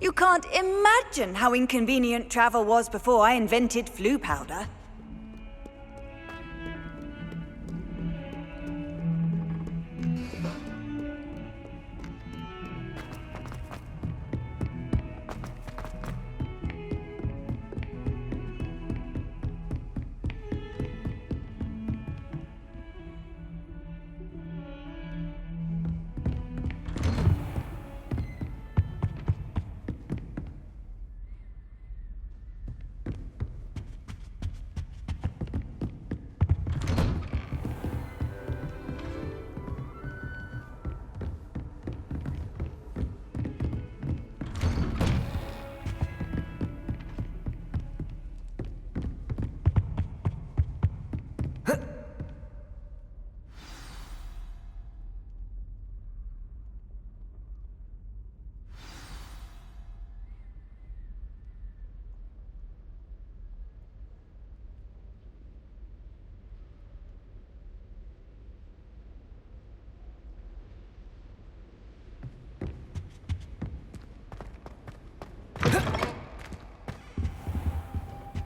You can't imagine how inconvenient travel was before I invented flu powder.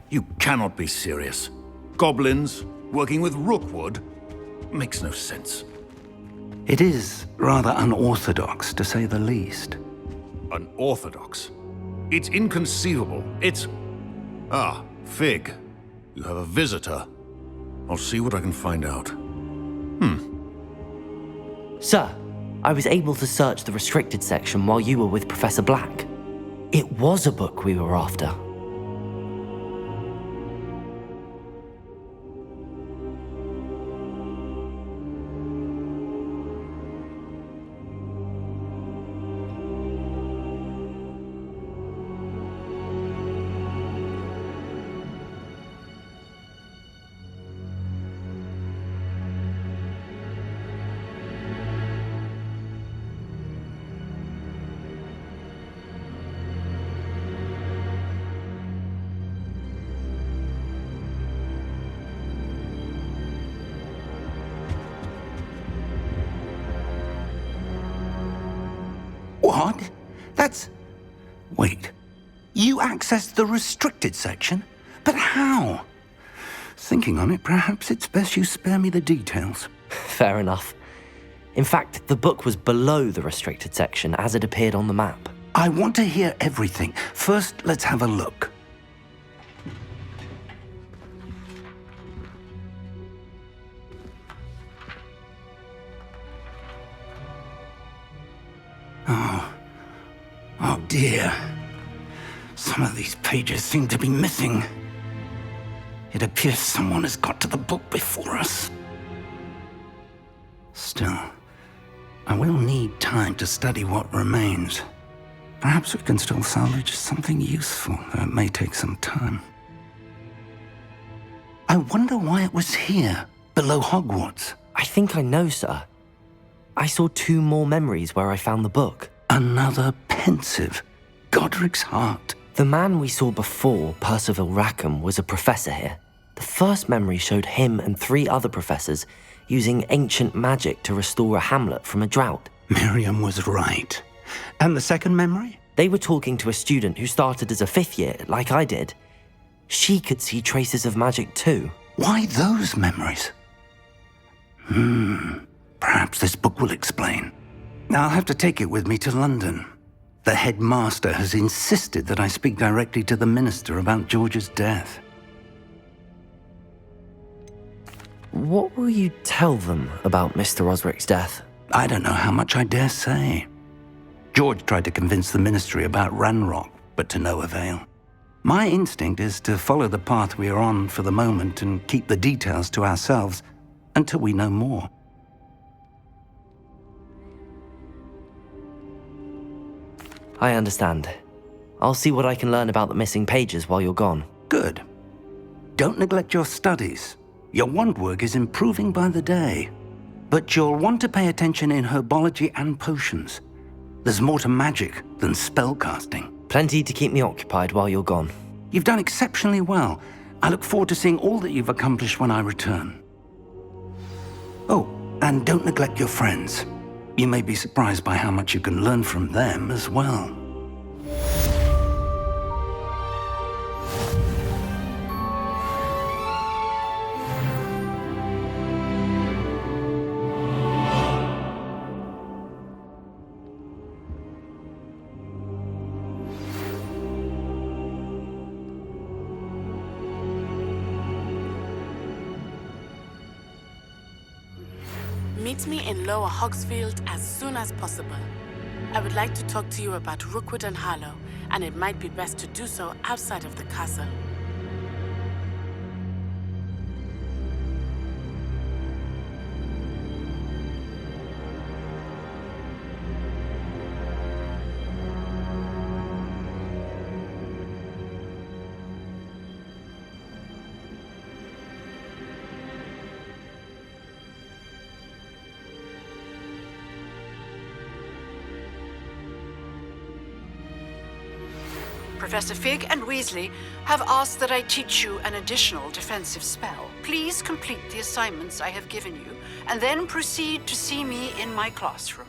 You cannot be serious. Goblins working with Rookwood? Makes no sense. It is rather unorthodox, to say the least. Unorthodox? It's inconceivable. It's... Ah, Fig. You have a visitor. I'll see what I can find out. Sir, I was able to search the restricted section while you were with Professor Black. It was a book we were after. What? That's... Wait. You accessed the restricted section? But how? Thinking on it, perhaps it's best you spare me the details. Fair enough. In fact, the book was below the restricted section as it appeared on the map. I want to hear everything. First, let's have a look. Oh dear. Some of these pages seem to be missing. It appears someone has got to the book before us. Still, I will need time to study what remains. Perhaps we can still salvage something useful, though it may take some time. I wonder why it was here, below Hogwarts. I think I know, sir. I saw 2 more memories where I found the book. Another pensive. Godric's heart. The man we saw before, Percival Rackham, was a professor here. The first memory showed him and 3 other professors using ancient magic to restore a hamlet from a drought. Miriam was right. And the second memory? They were talking to a student who started as a 5th year, like I did. She could see traces of magic too. Why those memories? Perhaps this book will explain. I'll have to take it with me to London. The headmaster has insisted that I speak directly to the minister about George's death. What will you tell them about Mr. Osric's death? I don't know how much I dare say. George tried to convince the ministry about Ranrock, but to no avail. My instinct is to follow the path we are on for the moment and keep the details to ourselves until we know more. I understand. I'll see what I can learn about the missing pages while you're gone. Good. Don't neglect your studies. Your wand work is improving by the day. But you'll want to pay attention in herbology and potions. There's more to magic than spellcasting. Plenty to keep me occupied while you're gone. You've done exceptionally well. I look forward to seeing all that you've accomplished when I return. Oh, And don't neglect your friends. You may be surprised by how much you can learn from them as well. Meet me in Lower Hogsfield as soon as possible. I would like to talk to you about Rookwood and Harlow, and it might be best to do so outside of the castle. Professor Fig and Weasley have asked that I teach you an additional defensive spell. Please complete the assignments I have given you, and then proceed to see me in my classroom.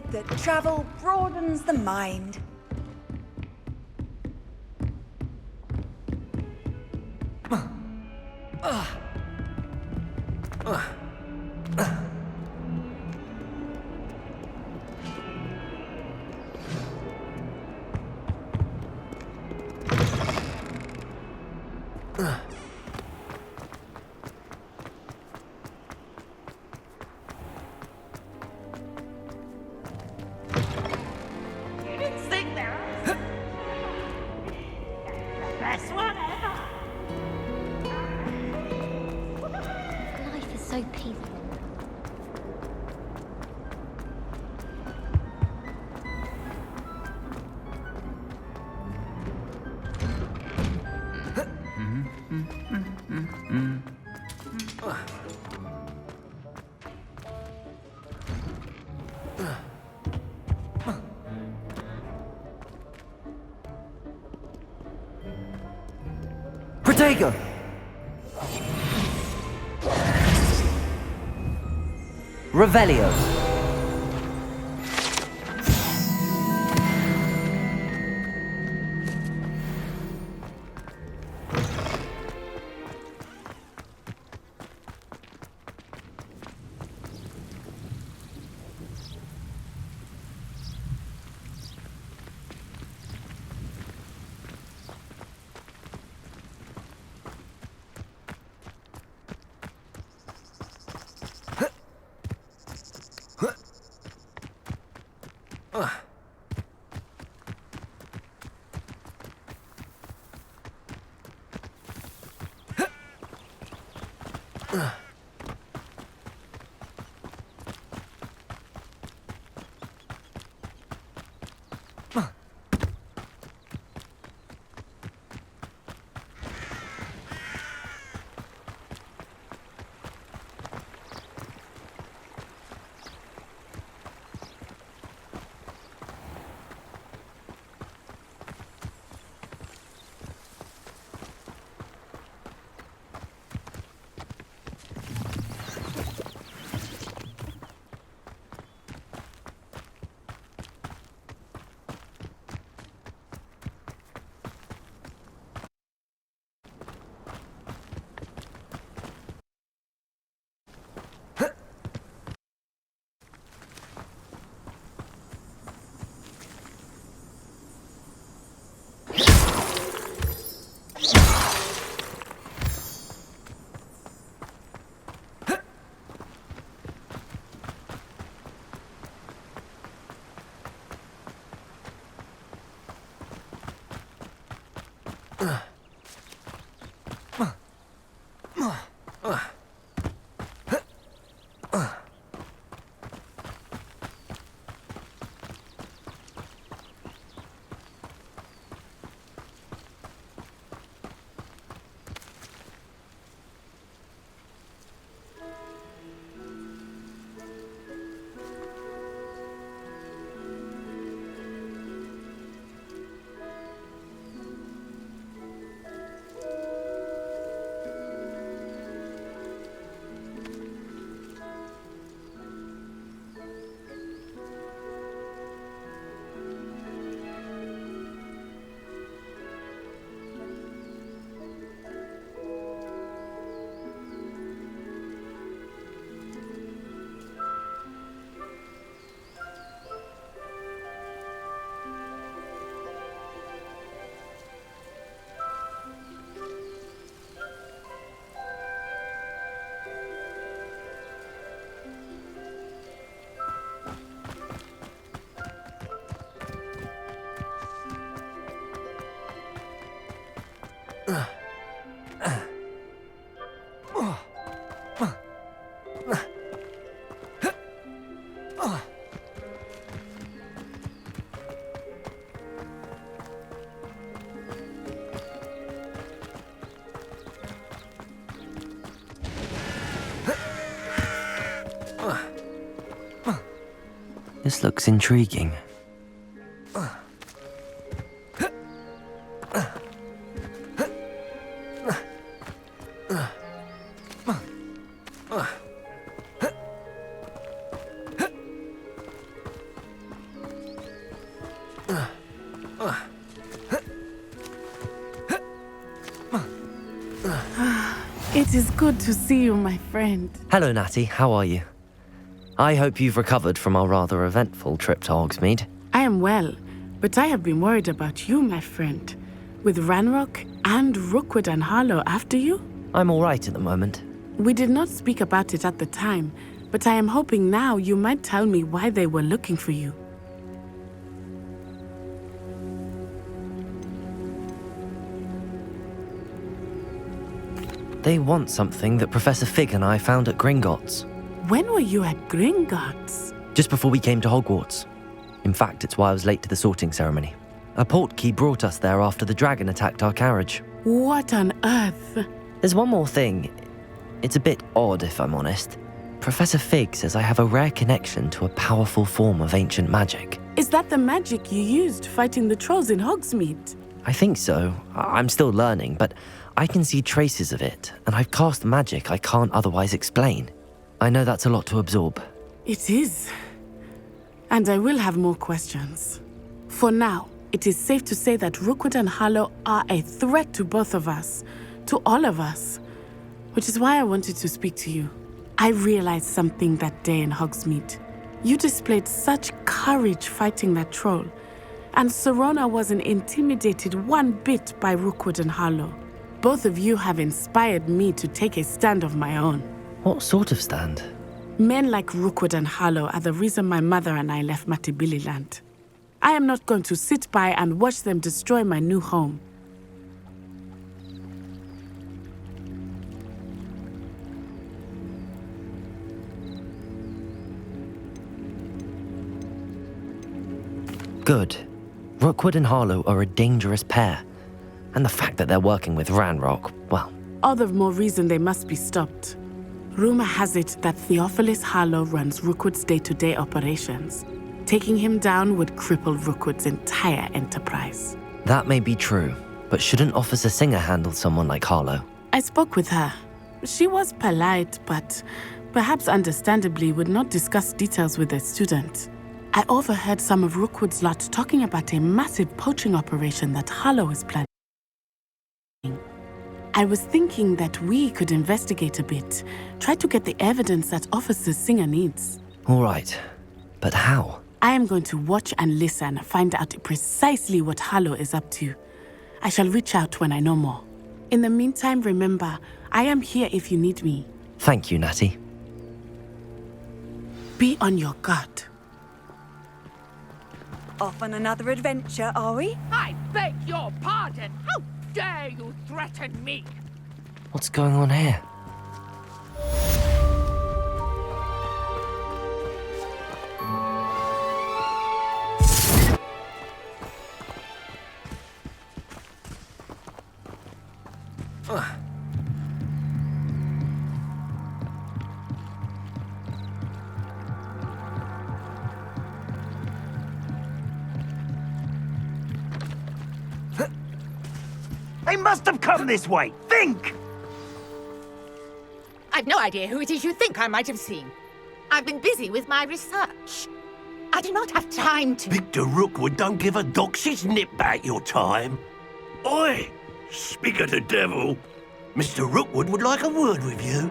said that travel broadens the mind. Life is so peaceful. Protego! Revelio. This looks intriguing. It is good to see you, my friend. Hello, Natty. How are you? I hope you've recovered from our rather eventful trip to Hogsmeade. I am well, but I have been worried about you, my friend. With Ranrock and Rookwood and Harlow after you? I'm all right at the moment. We did not speak about it at the time, but I am hoping now you might tell me why they were looking for you. They want something that Professor Fig and I found at Gringotts. When were you at Gringotts? Just before we came to Hogwarts. In fact, it's why I was late to the sorting ceremony. A portkey brought us there after the dragon attacked our carriage. What on earth? There's one more thing. It's a bit odd, if I'm honest. Professor Fig says I have a rare connection to a powerful form of ancient magic. Is that the magic you used fighting the trolls in Hogsmeade? I think so. I'm still learning, but I can see traces of it, and I've cast magic I can't otherwise explain. I know that's a lot to absorb. It is. And I will have more questions. For now, it is safe to say that Rookwood and Harlow are a threat to both of us, to all of us, which is why I wanted to speak to you. I realized something that day in Hogsmeade. You displayed such courage fighting that troll, and Serona wasn't intimidated one bit by Rookwood and Harlow. Both of you have inspired me to take a stand of my own. What sort of stand? Men like Rookwood and Harlow are the reason my mother and I left Matabeleland. I am not going to sit by and watch them destroy my new home. Good. Rookwood and Harlow are a dangerous pair. And the fact that they're working with Ranrock, well... All the more reason they must be stopped. Rumor has it that Theophilus Harlow runs Rookwood's day-to-day operations. Taking him down would cripple Rookwood's entire enterprise. That may be true, but shouldn't Officer Singer handle someone like Harlow? I spoke with her. She was polite, but perhaps understandably would not discuss details with a student. I overheard some of Rookwood's lot talking about a massive poaching operation that Harlow is planning. I was thinking that we could investigate a bit, try to get the evidence that Officer Singer needs. All right, but how? I am going to watch and listen, find out precisely what Harlow is up to. I shall reach out when I know more. In the meantime, remember, I am here if you need me. Thank you, Natty. Be on your guard. Off on another adventure, are we? I beg your pardon! How dare you threaten me? What's going on here? They must have come this way! Think! I've no idea who it is you think I might have seen. I've been busy with my research. I do not have time to... Victor Rookwood don't give a doxy's nip back your time. Oi! Speak of the devil. Mr. Rookwood would like a word with you.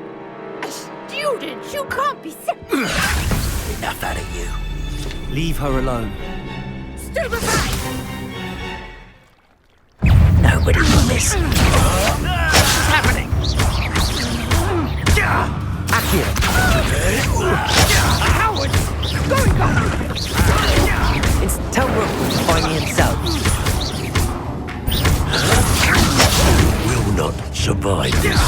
A student? You can't be so... Enough out of you. Leave her alone. Stupefy! Nobody will miss. What's happening? Akira! Howard! Going on! It's tell Rookwood to find me himself. Will not survive this.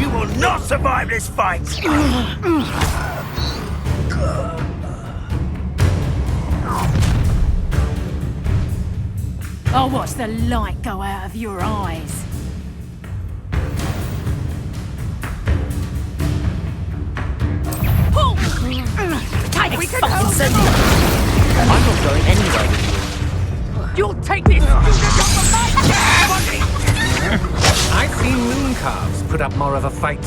You will not survive this fight! I'll watch the light go out of your eyes. Pull! Take it, Spartan! I'm not going anywhere with you. You'll take this student off of my body! I've seen moon calves put up more of a fight.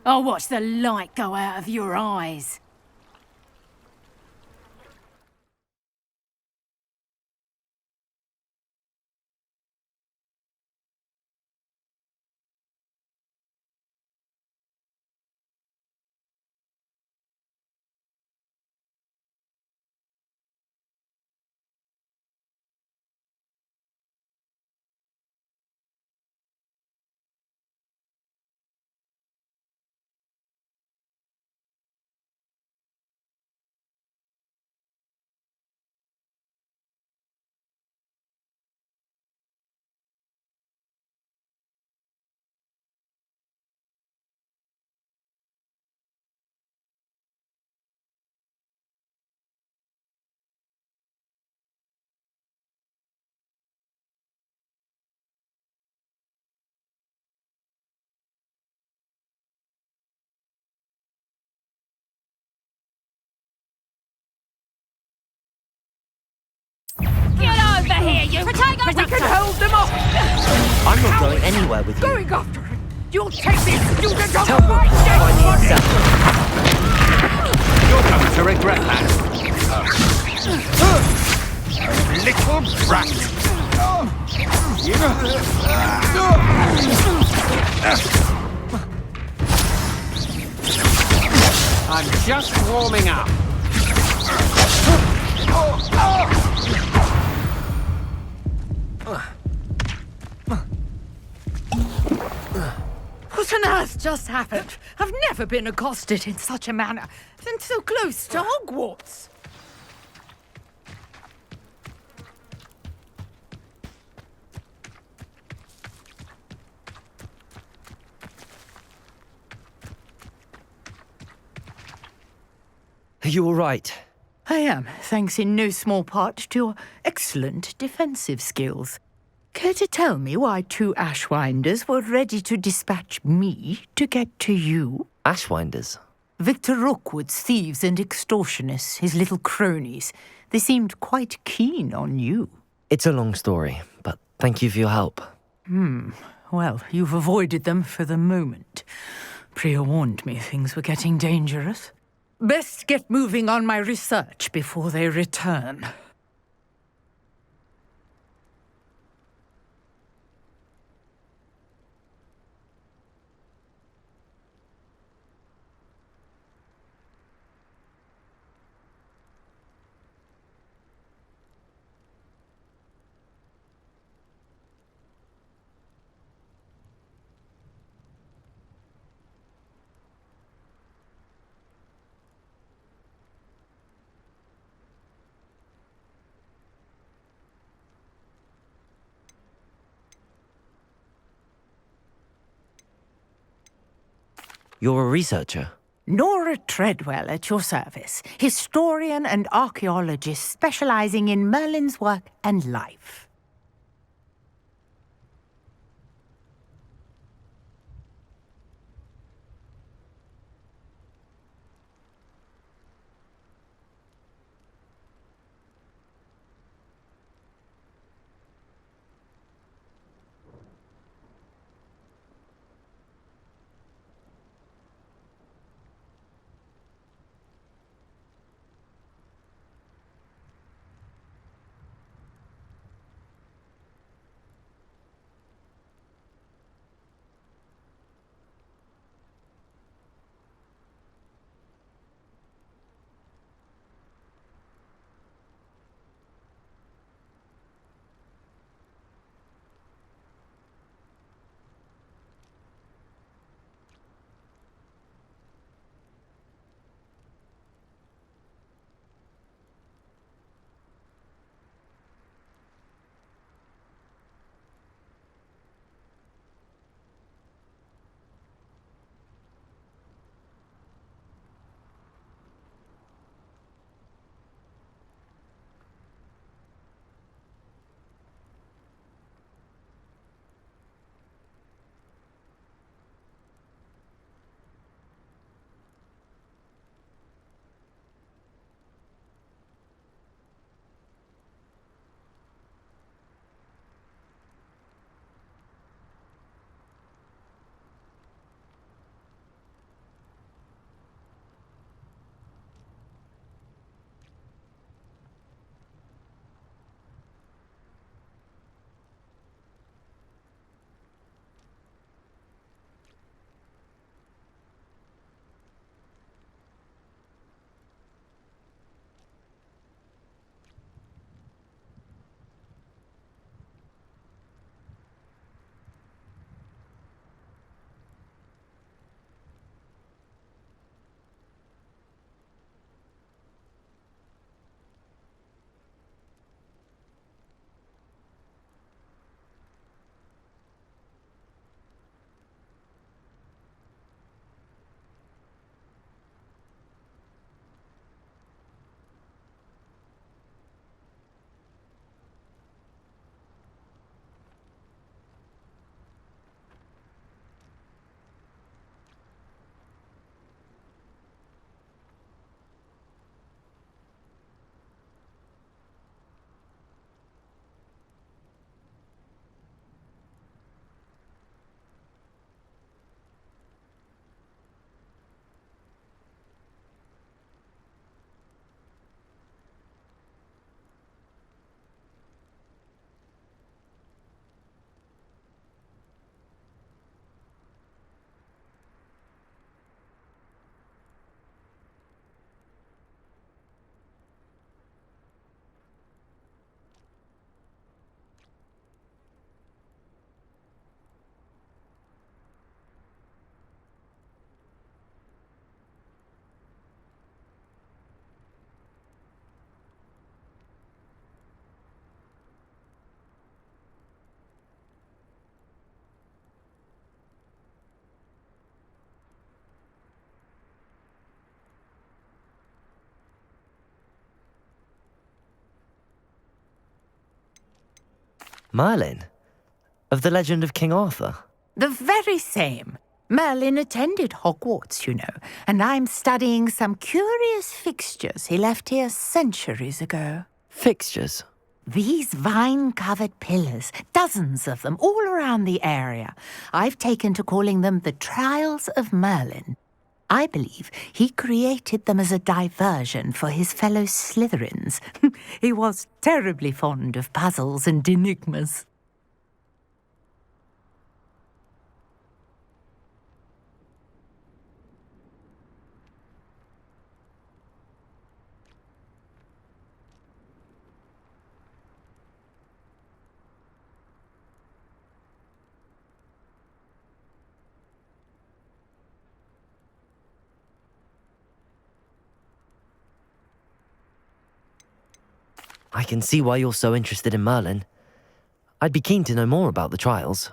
I'll watch the light go out of your eyes. Get over here, you potato! We can hold them off! I'm not going anywhere with you. Going after him! You'll take this student off Tell me my if I need dead accept. You're going to regret that. Little brat. I'm just warming up. What on earth just happened? I've never been accosted in such a manner, and so close to Hogwarts. Are you all right? I am, thanks in no small part to your excellent defensive skills. Care to tell me why 2 Ashwinders were ready to dispatch me to get to you? Ashwinders? Victor Rookwood's thieves and extortionists, his little cronies. They seemed quite keen on you. It's a long story, but thank you for your help. Well, you've avoided them for the moment. Priya warned me things were getting dangerous. Best get moving on my research before they return. You're a researcher? Nora Treadwell at your service, historian and archaeologist specializing in Merlin's work and life. Merlin? Of the legend of King Arthur? The very same. Merlin attended Hogwarts, you know, and I'm studying some curious fixtures he left here centuries ago. Fixtures? These vine-covered pillars, dozens of them, all around the area. I've taken to calling them the Trials of Merlin. I believe he created them as a diversion for his fellow Slytherins. He was terribly fond of puzzles and enigmas. I can see why you're so interested in Merlin. I'd be keen to know more about the trials.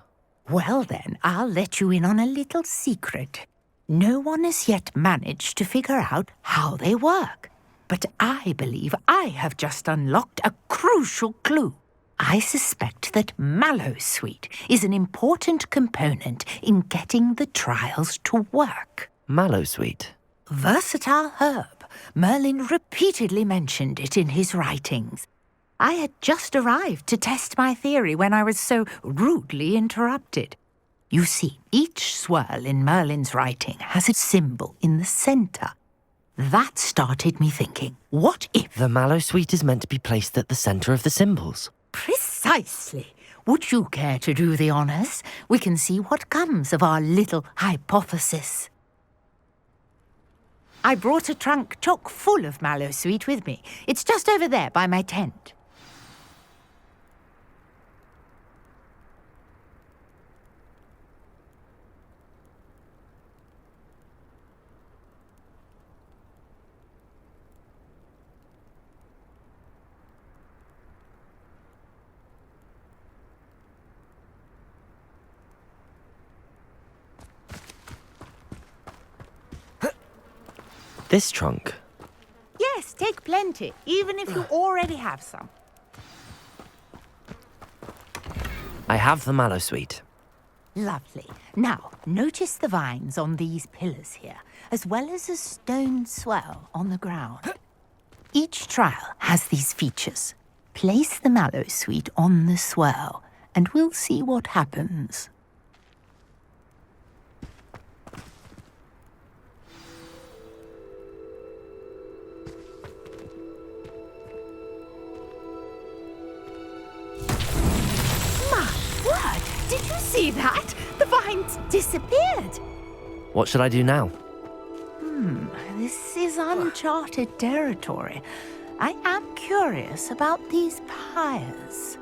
Well then, I'll let you in on a little secret. No one has yet managed to figure out how they work. But I believe I have just unlocked a crucial clue. I suspect that Mallowsweet is an important component in getting the trials to work. Mallowsweet? Versatile herb. Merlin repeatedly mentioned it in his writings. I had just arrived to test my theory when I was so rudely interrupted. You see, each swirl in Merlin's writing has a symbol in the centre. That started me thinking, what if... The Mallowsweet is meant to be placed at the centre of the symbols. Precisely. Would you care to do the honours? We can see what comes of our little hypothesis. I brought a trunk chock full of Mallowsweet with me. It's just over there by my tent. This trunk? Yes, take plenty, even if you already have some. I have the Mallowsweet. Lovely. Now, notice the vines on these pillars here, as well as a stone swell on the ground. Each trial has these features. Place the Mallowsweet on the swell, and we'll see what happens. Did you see that? The vines disappeared. What should I do now? This is uncharted territory. I am curious about these pyres.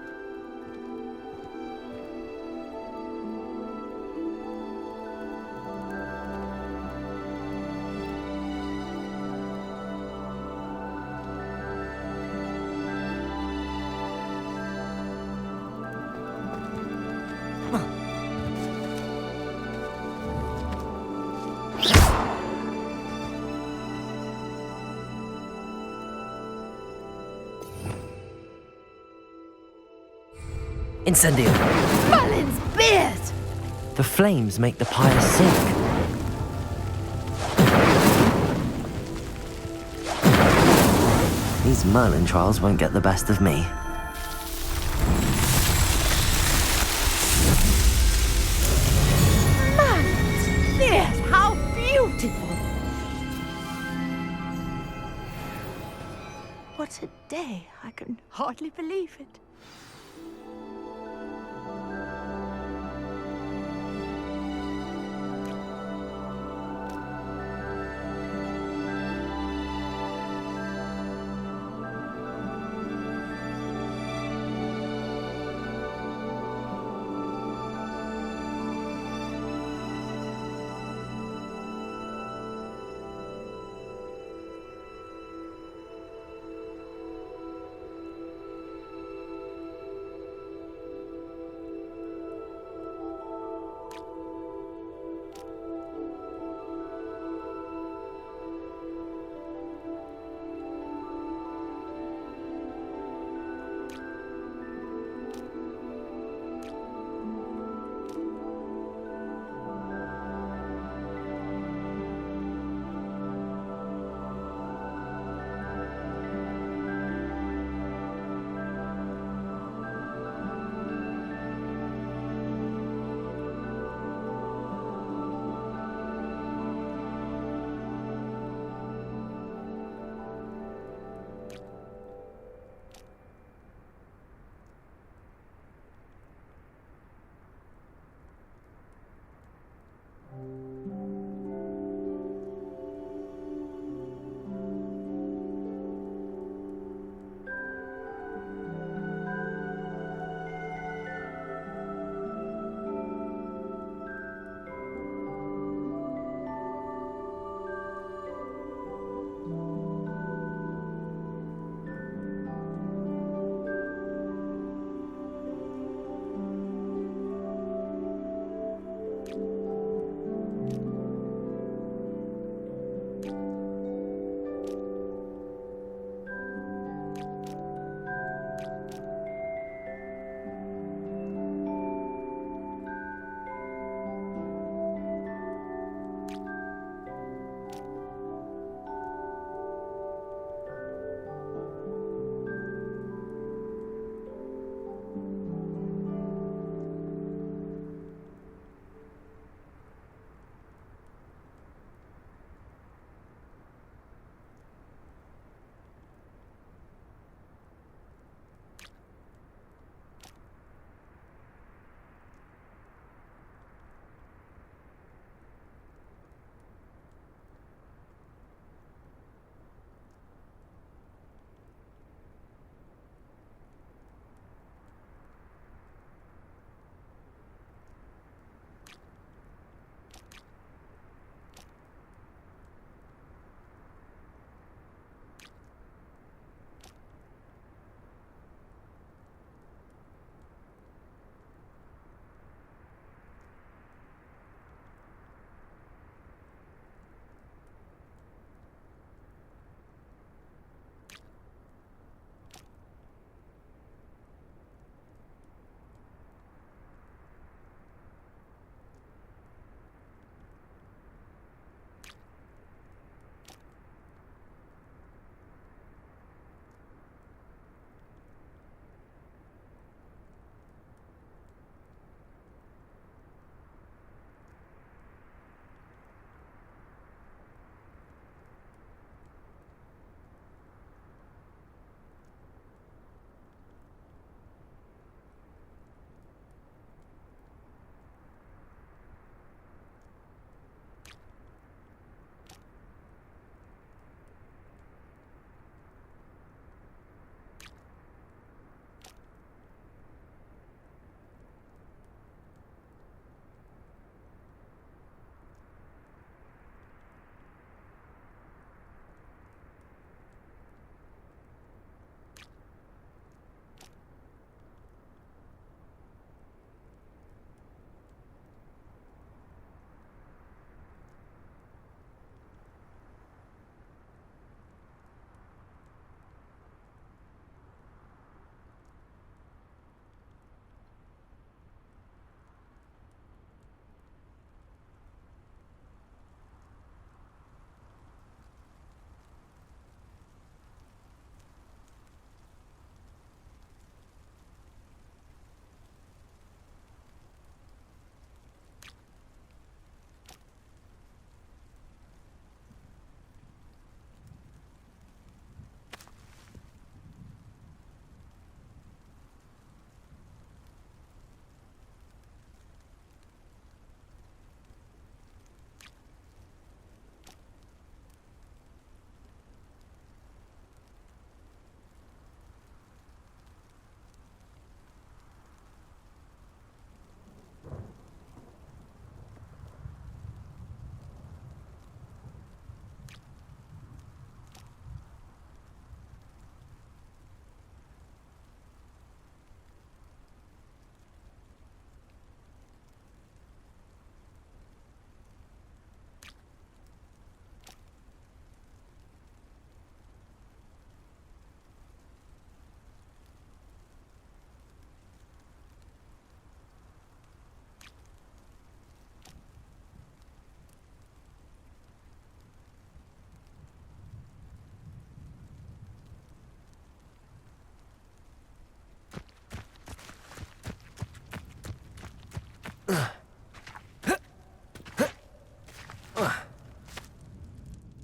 Incendio! Merlin's beard! The flames make the pyre sink. These Merlin trials won't get the best of me. Merlin's beard! How beautiful! What a day! I can hardly believe it.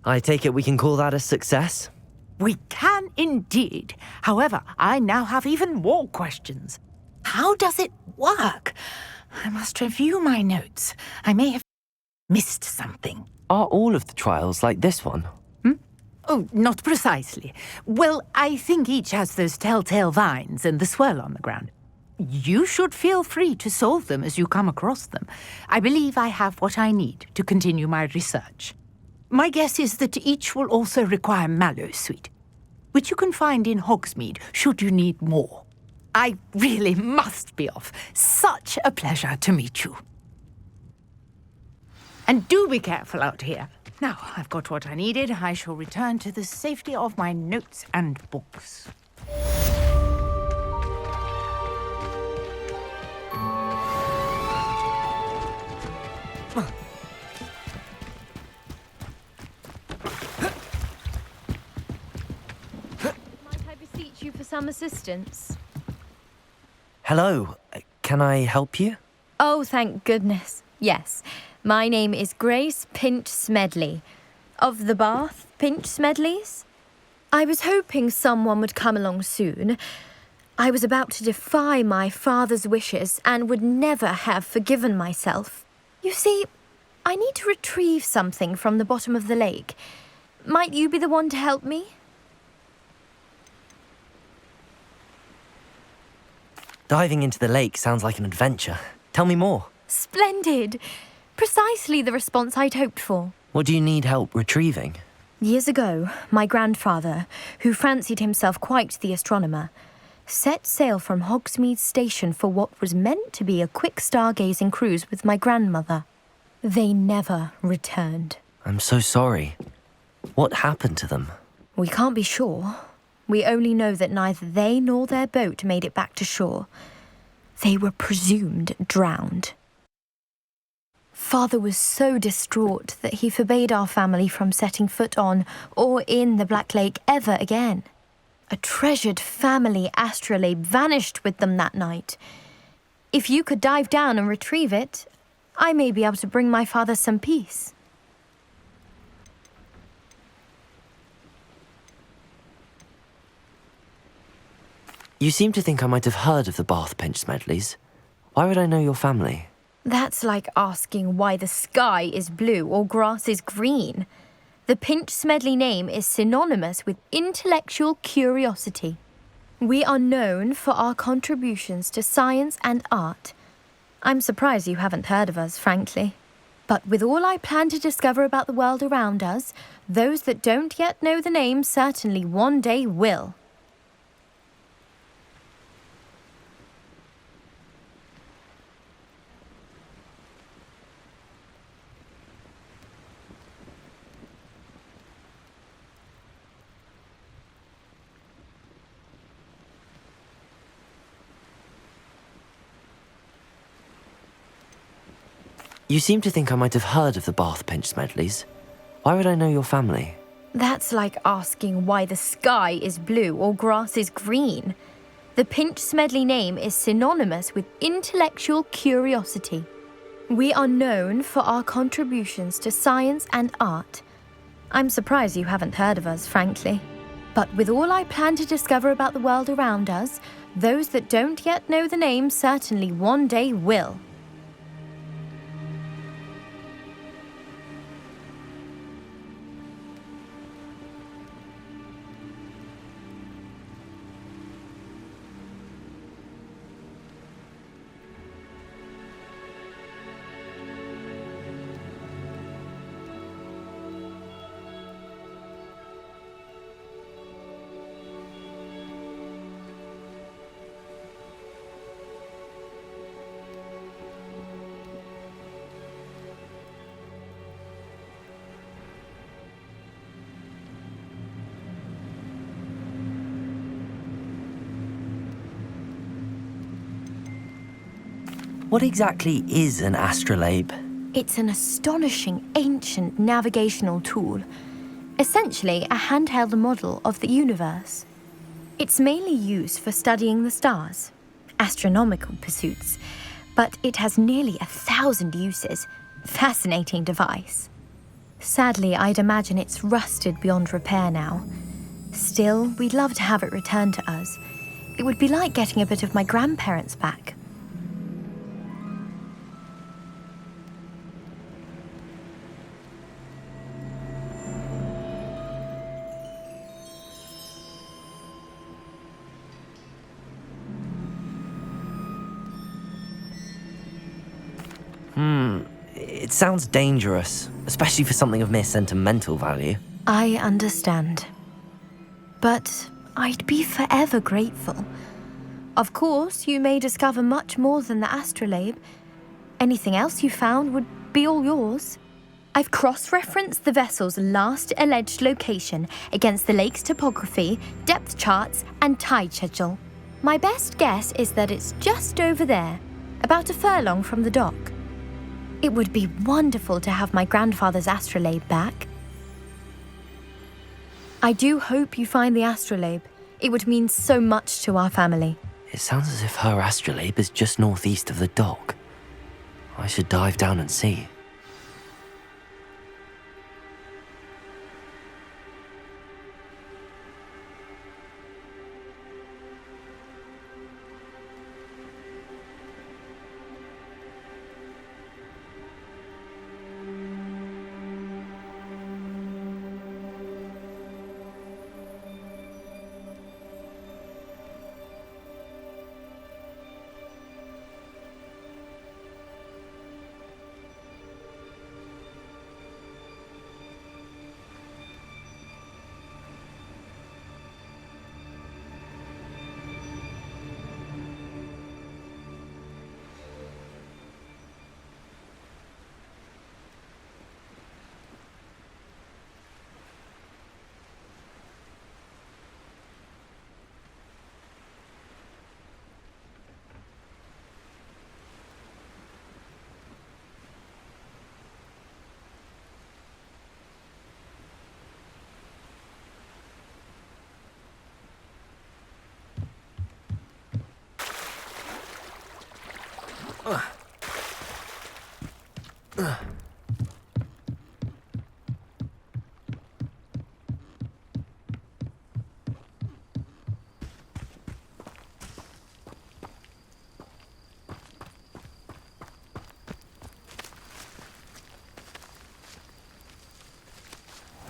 I take it we can call that a success? We can indeed. However, I now have even more questions. How does it work? I must review my notes. I may have missed something. Are all of the trials like this one? Oh, not precisely. Well, I think each has those telltale vines and the swirl on the ground. You should feel free to solve them as you come across them. I believe I have what I need to continue my research. My guess is that each will also require mallowsweet, which you can find in Hogsmeade should you need more. I really must be off. Such a pleasure to meet you. And do be careful out here. Now, I've got what I needed. I shall return to the safety of my notes and books. Might I beseech you for some assistance? Hello, can I help you? Oh, thank goodness. Yes. My name is Grace Pinch Smedley. Of the Bath Pinch Smedleys? I was hoping someone would come along soon. I was about to defy my father's wishes and would never have forgiven myself. You see, I need to retrieve something from the bottom of the lake. Might you be the one to help me? Diving into the lake sounds like an adventure. Tell me more. Splendid! Precisely the response I'd hoped for. What do you need help retrieving? Years ago, my grandfather, who fancied himself quite the astronomer, set sail from Hogsmeade Station for what was meant to be a quick stargazing cruise with my grandmother. They never returned. I'm so sorry. What happened to them? We can't be sure. We only know that neither they nor their boat made it back to shore. They were presumed drowned. Father was so distraught that he forbade our family from setting foot on or in the Black Lake ever again. A treasured family astrolabe vanished with them that night. If you could dive down and retrieve it, I may be able to bring my father some peace. You seem to think I might have heard of the Bath Pinch Smedleys. Why would I know your family? That's like asking why the sky is blue or grass is green. The Pinch Smedley name is synonymous with intellectual curiosity. We are known for our contributions to science and art. I'm surprised you haven't heard of us, frankly. But with all I plan to discover about the world around us, those that don't yet know the name certainly one day will. You seem to think I might have heard of the Bath Pinch Smedleys. Why would I know your family? That's like asking why the sky is blue or grass is green. The Pinch Smedley name is synonymous with intellectual curiosity. We are known for our contributions to science and art. I'm surprised you haven't heard of us, frankly. But with all I plan to discover about the world around us, those that don't yet know the name certainly one day will. What exactly is an astrolabe? It's an astonishing ancient navigational tool, essentially a handheld model of the universe. It's mainly used for studying the stars, astronomical pursuits, but it has nearly 1,000 uses. Fascinating device. Sadly, I'd imagine it's rusted beyond repair now. Still, we'd love to have it returned to us. It would be like getting a bit of my grandparents back. It sounds dangerous, especially for something of mere sentimental value. I understand. But I'd be forever grateful. Of course, you may discover much more than the astrolabe. Anything else you found would be all yours. I've cross-referenced the vessel's last alleged location against the lake's topography, depth charts, and tide schedule. My best guess is that it's just over there, about a furlong from the dock. It would be wonderful to have my grandfather's astrolabe back. I do hope you find the astrolabe. It would mean so much to our family. It sounds as if her astrolabe is just northeast of the dock. I should dive down and see.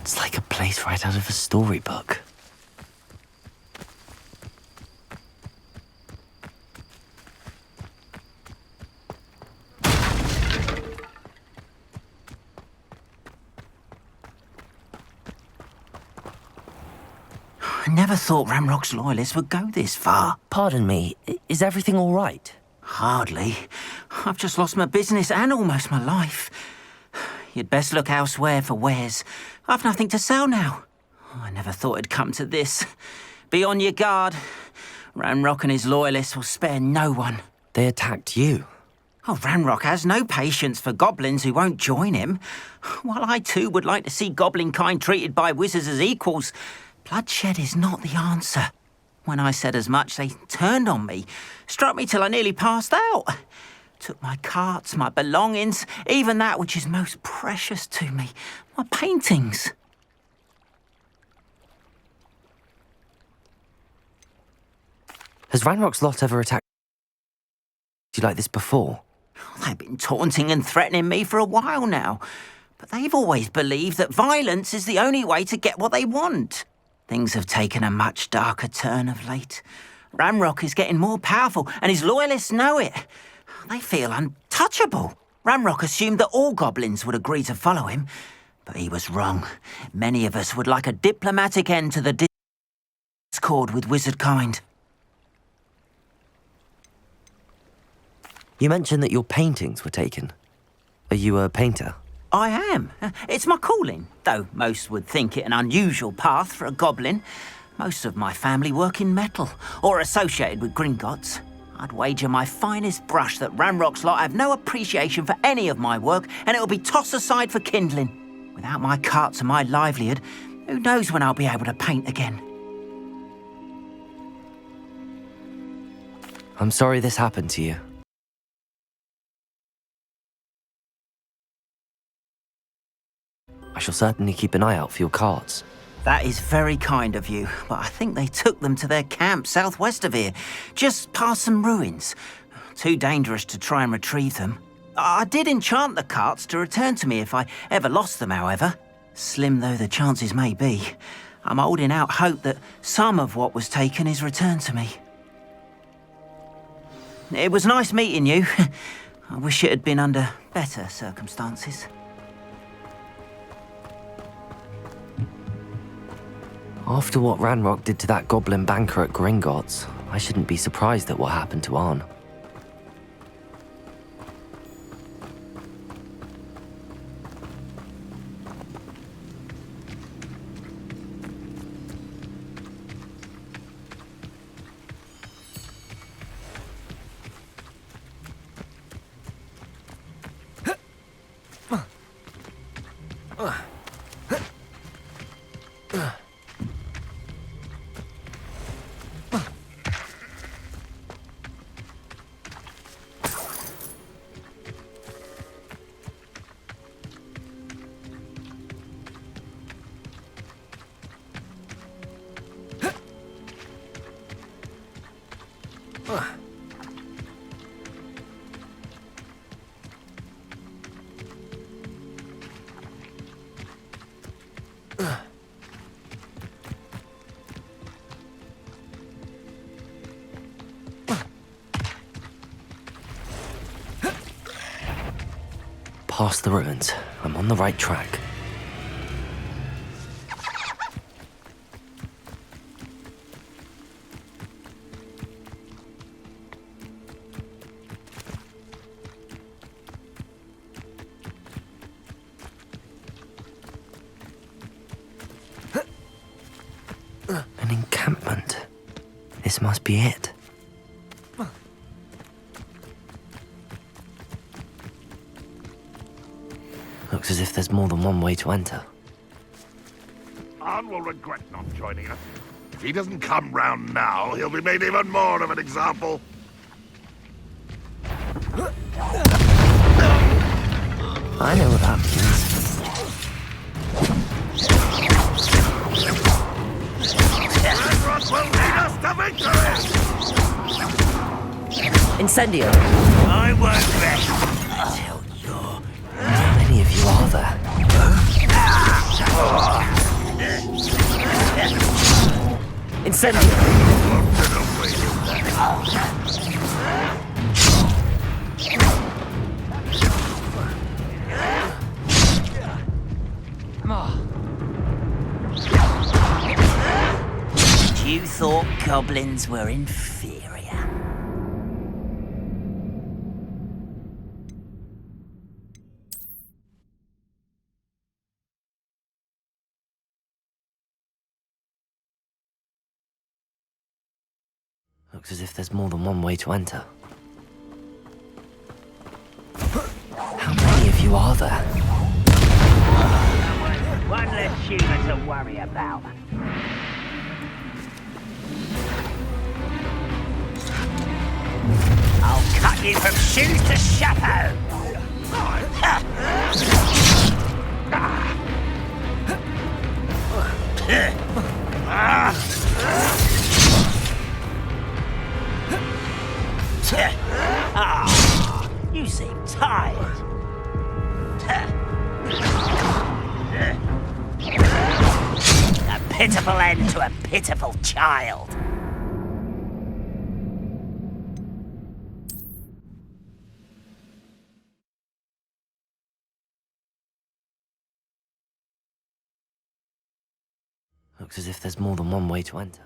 It's like a place right out of a storybook. I never thought Ramrock's loyalists would go this far. Pardon me, is everything all right? Hardly. I've just lost my business and almost my life. You'd best look elsewhere for wares. I've nothing to sell now. I never thought it'd come to this. Be on your guard. Ranrock and his loyalists will spare no one. They attacked you? Oh, Ranrock has no patience for goblins who won't join him. While I too would like to see goblin kind treated by wizards as equals, bloodshed is not the answer. When I said as much, they turned on me, struck me till I nearly passed out. Took my carts, my belongings, even that which is most precious to me, my paintings. Has Ranrock's lot ever attacked you like this before? They've been taunting and threatening me for a while now, but they've always believed that violence is the only way to get what they want. Things have taken a much darker turn of late. Ranrock is getting more powerful, and his loyalists know it. They feel untouchable. Ranrock assumed that all goblins would agree to follow him, but he was wrong. Many of us would like a diplomatic end to the discord with wizard kind. You mentioned that your paintings were taken. Are you a painter? I am. It's my calling, though most would think it an unusual path for a goblin. Most of my family work in metal, or associated with Gringotts. I'd wager my finest brush that Ranrock's lot have no appreciation for any of my work, and it'll be tossed aside for kindling. Without my carts and my livelihood, who knows when I'll be able to paint again. I'm sorry this happened to you. I shall certainly keep an eye out for your carts. That is very kind of you, but I think they took them to their camp southwest of here, just past some ruins. Too dangerous to try and retrieve them. I did enchant the carts to return to me if I ever lost them, however. Slim though the chances may be, I'm holding out hope that some of what was taken is returned to me. It was nice meeting you. I wish it had been under better circumstances. After what Ranrock did to that goblin banker at Gringotts, I shouldn't be surprised at what happened to Arn. Past the ruins. I'm on the right track. An encampment. This must be it. Looks as if there's more than one way to enter. Arn will regret not joining us. If he doesn't come round now, he'll be made even more of an example. I know what that means. Ranrock will lead us to victory! Incendio! I won't bet. Tell you, how many of you are there? Incendio! You thought goblins were inferior. Looks as if there's more than one way to enter. How many of you are there? One less human to worry about. I'll cut you from shoes to chapeau. You seem tired. A pitiful end to a pitiful child. Looks as if there's more than one way to enter.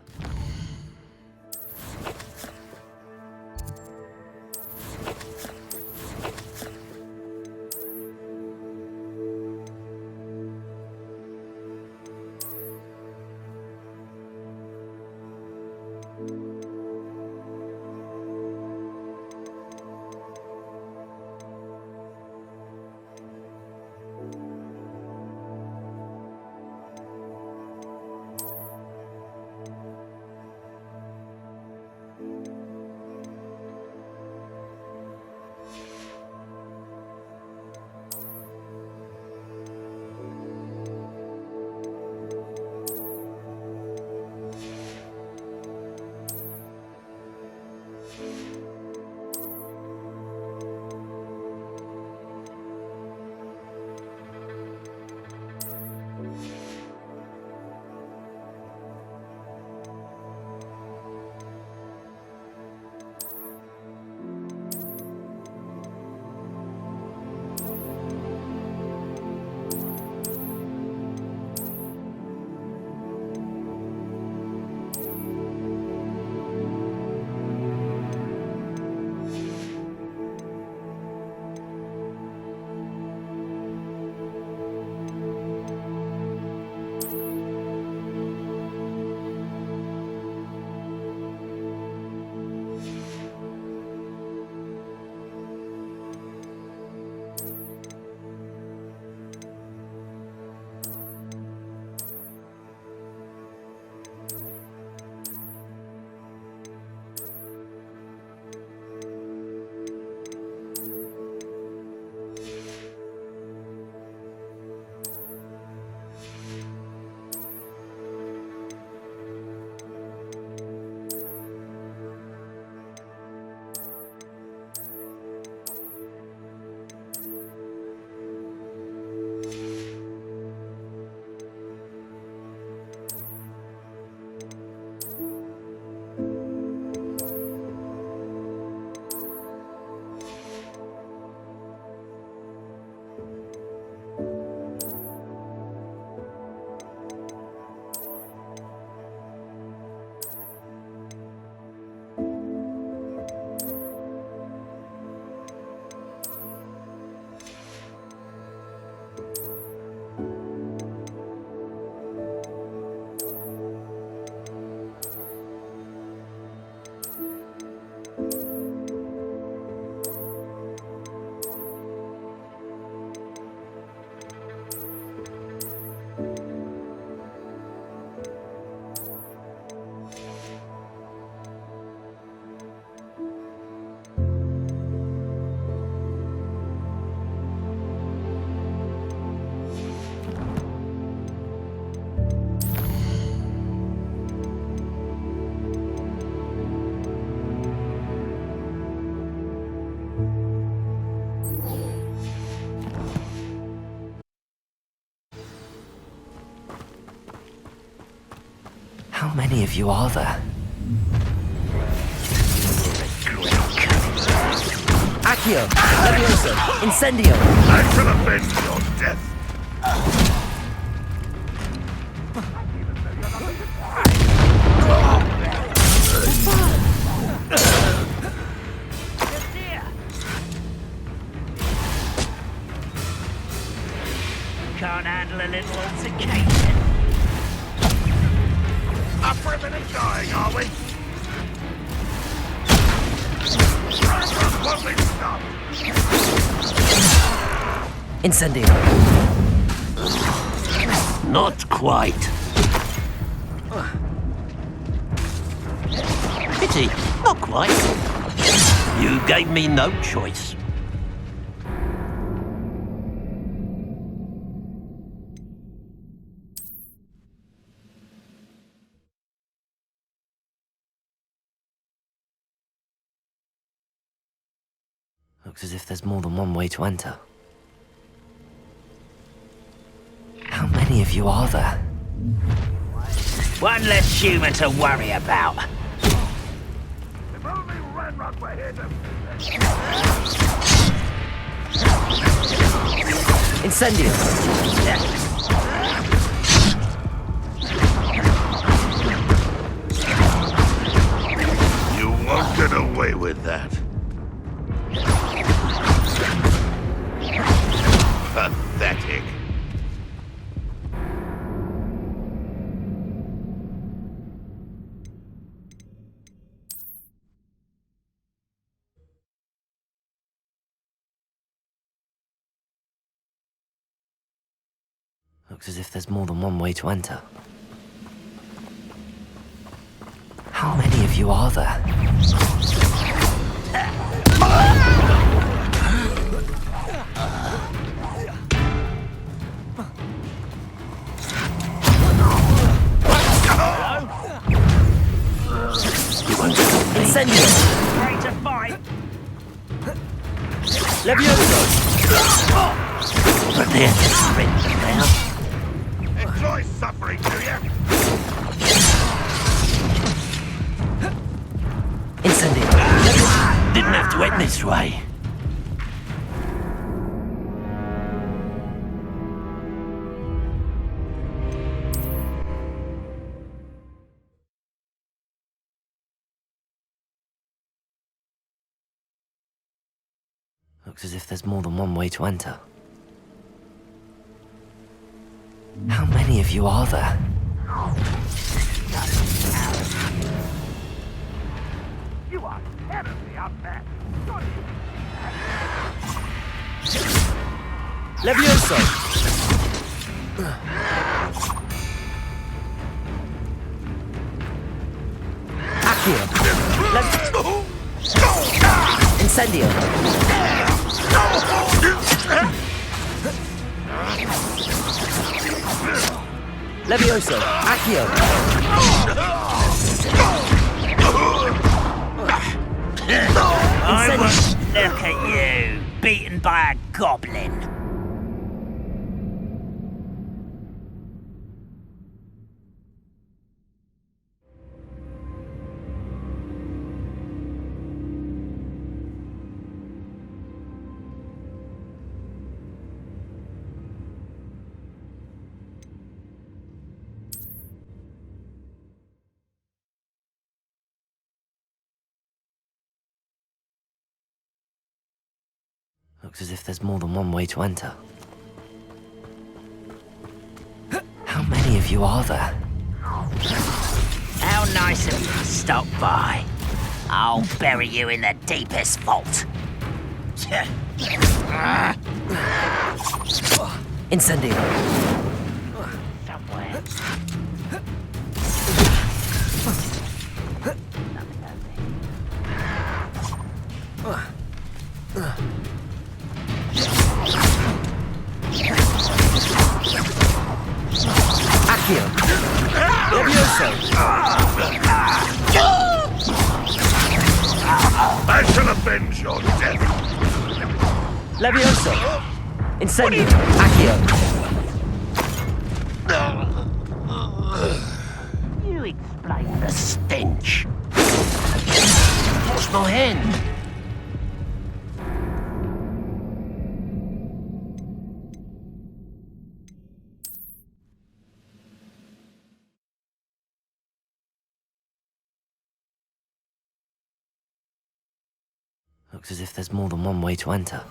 How many of you are there? Accio! Levioso! Incendio! I shall avenge your death! Can't handle a little altercation. Up for a bit of dying, are we? Won't be stopped! Incendio! Not quite. Pity, not quite. You gave me no choice. Looks as if there's more than one way to enter. How many of you are there? One less human to worry about. If only Ranrock were here to... Incendio! You won't get away with that. Pathetic. Looks as if there's more than one way to enter. How many of you are there? Incendio! Ready to fight. Levioso! But there's a sprint now. Enjoy suffering, do you? Incendio! Didn't have to end this way. Looks as if there's more than one way to enter. How many of you are there? You are terribly outmatched. Levioso! Accio! Incendio! Levioso! Accio! I won't look at you, beaten by a goblin. Looks as if there's more than one way to enter. How many of you are there? How nice of you to stop by. I'll bury you in the deepest vault. Incendio! Somewhere. Accio! Levioso! I shall avenge your death! Levioso! Incendio! Accio! You explain. The stench. What's my hand? Looks as if there's more than one way to enter.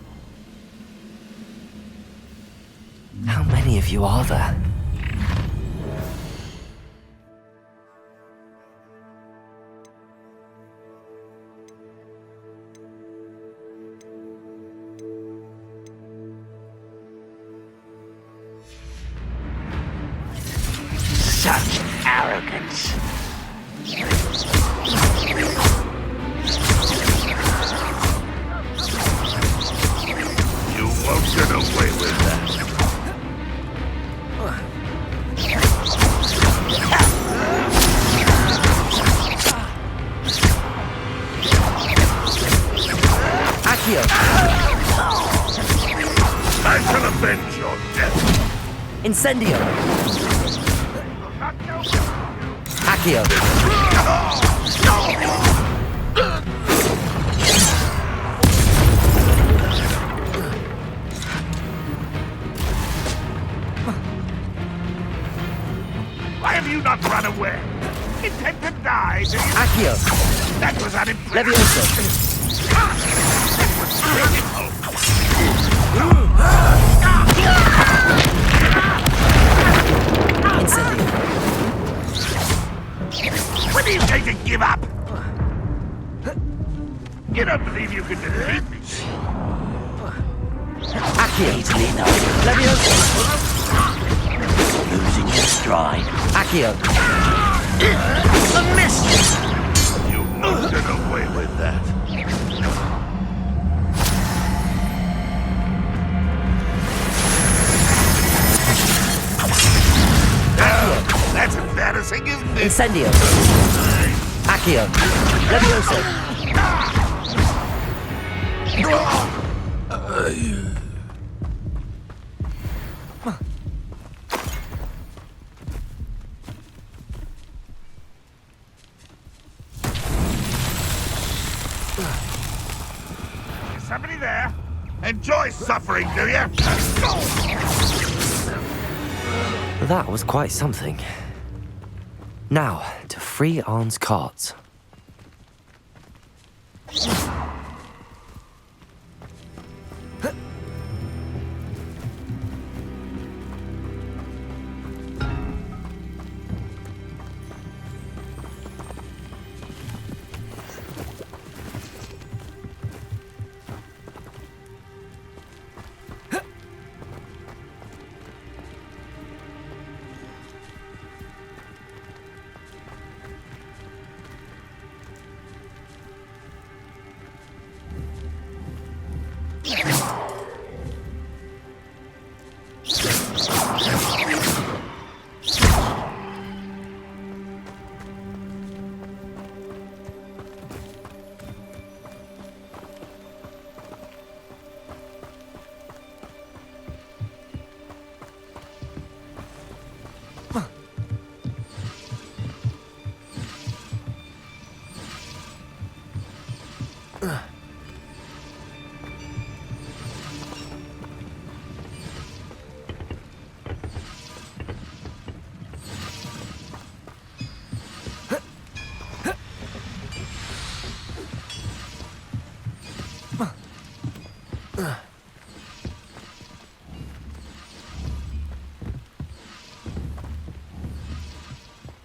How many of you are there? Such arrogance. You won't get away with that. Accio! I shall avenge your death. Incendio! Accio! Why have you not run away? Intend to die, do you? Accio! That was unimpressive. Levioso! Incendio! When are you going to give up? You don't believe you can defeat me? Accio! Levioso! Losing your stride. Accio! A miss! You won't get away with that. That's embarrassing, isn't it? Incendio! Accio! Levioso! Is somebody there? Enjoy suffering, do you? That was quite something. Now, to free Arn's carts.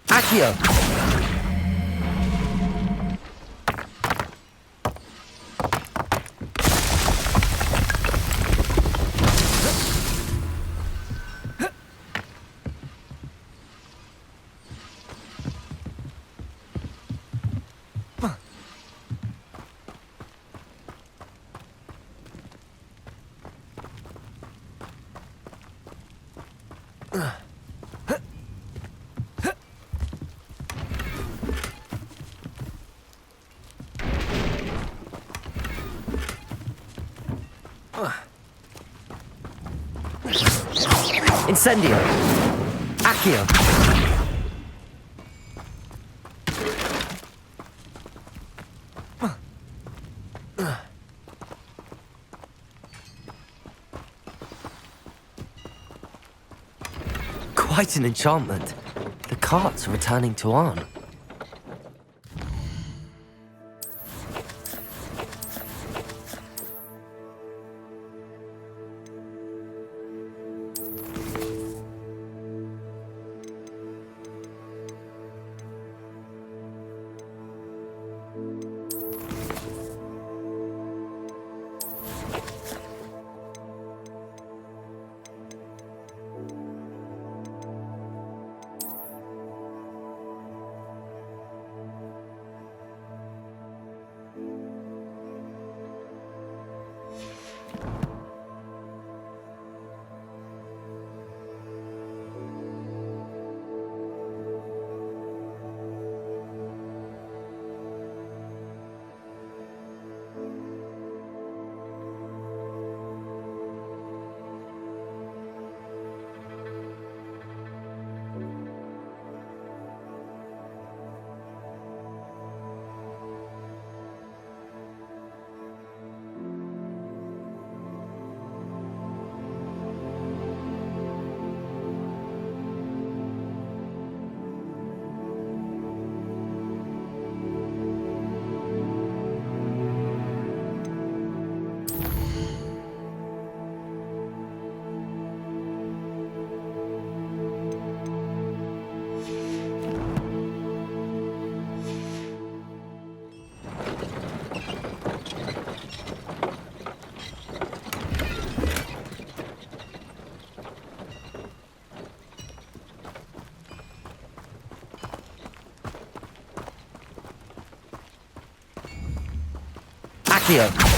Accio! Incendio! Accio! quite an enchantment. The carts are returning to Arn. Accio.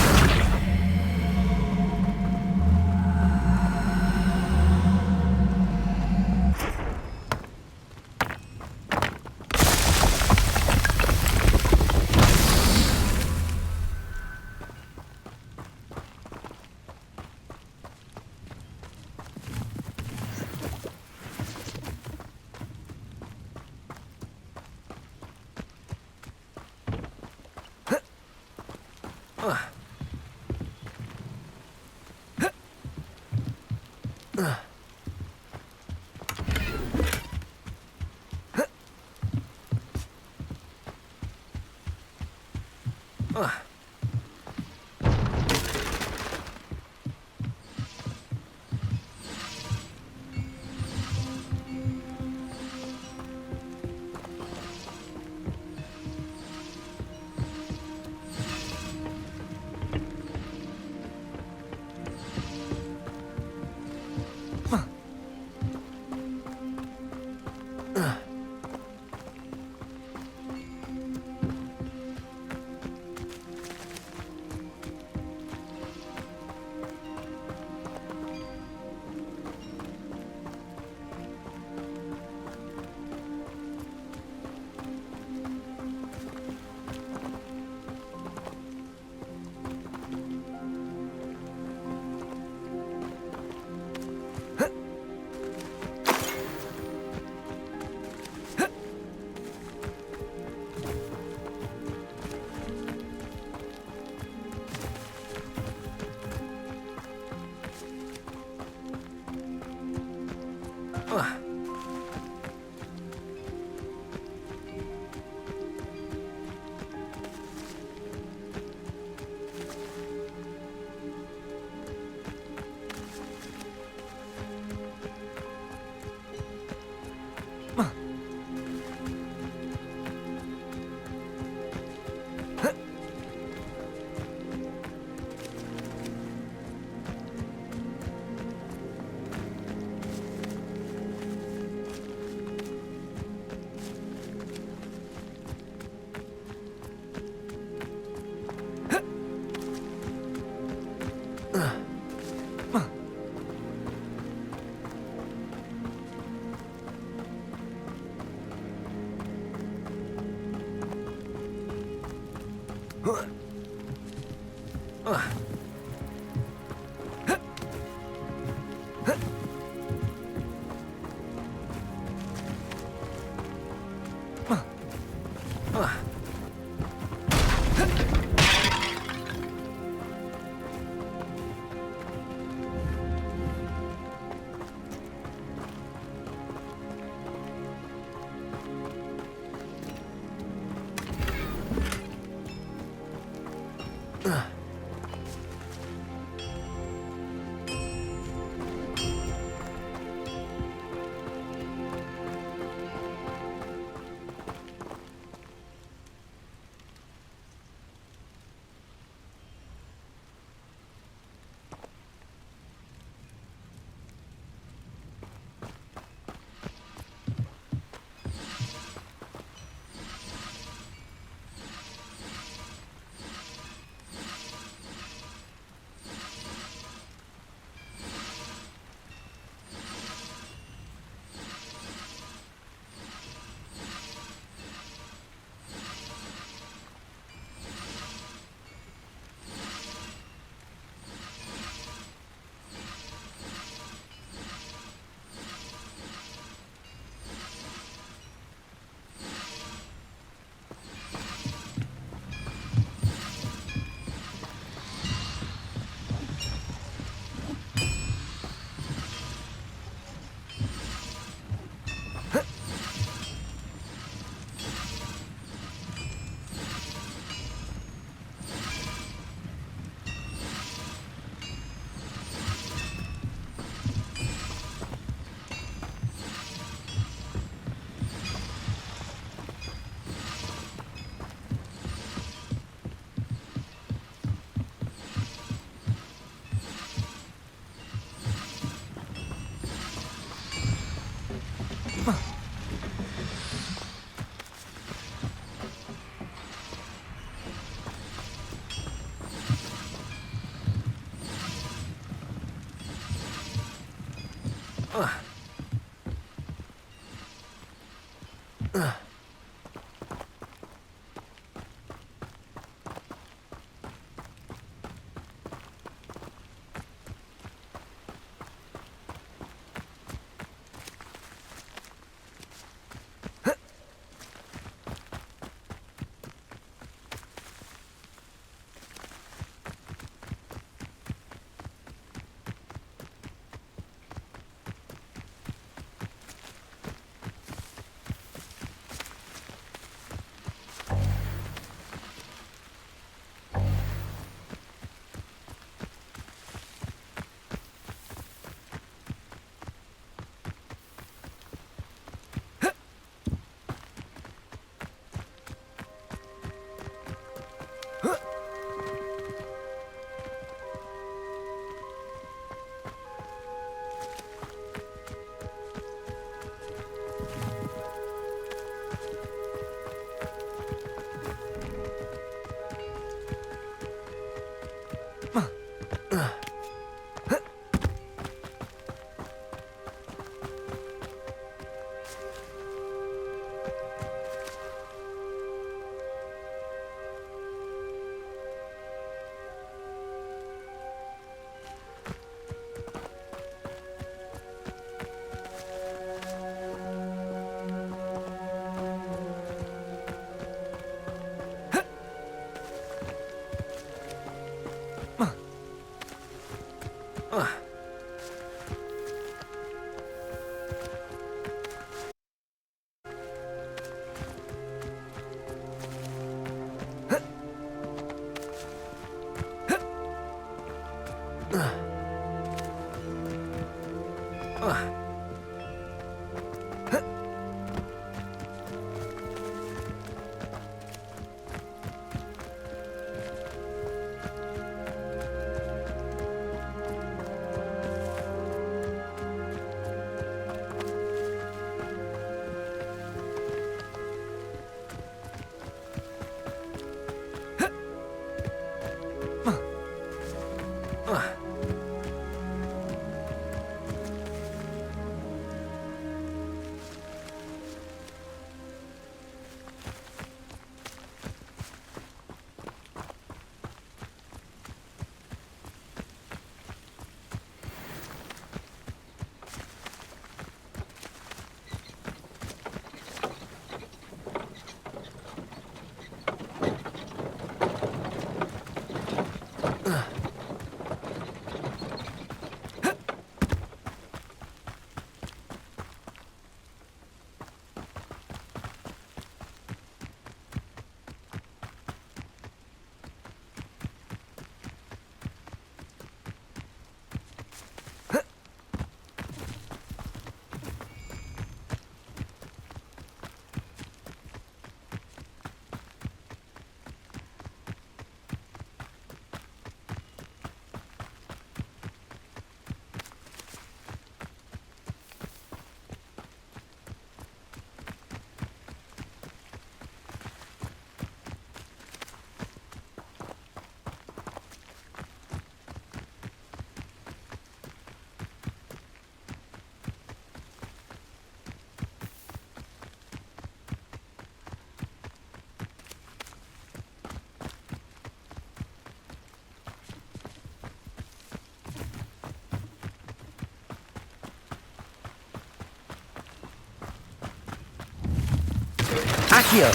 Accio!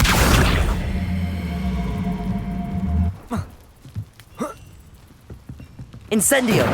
Incendio!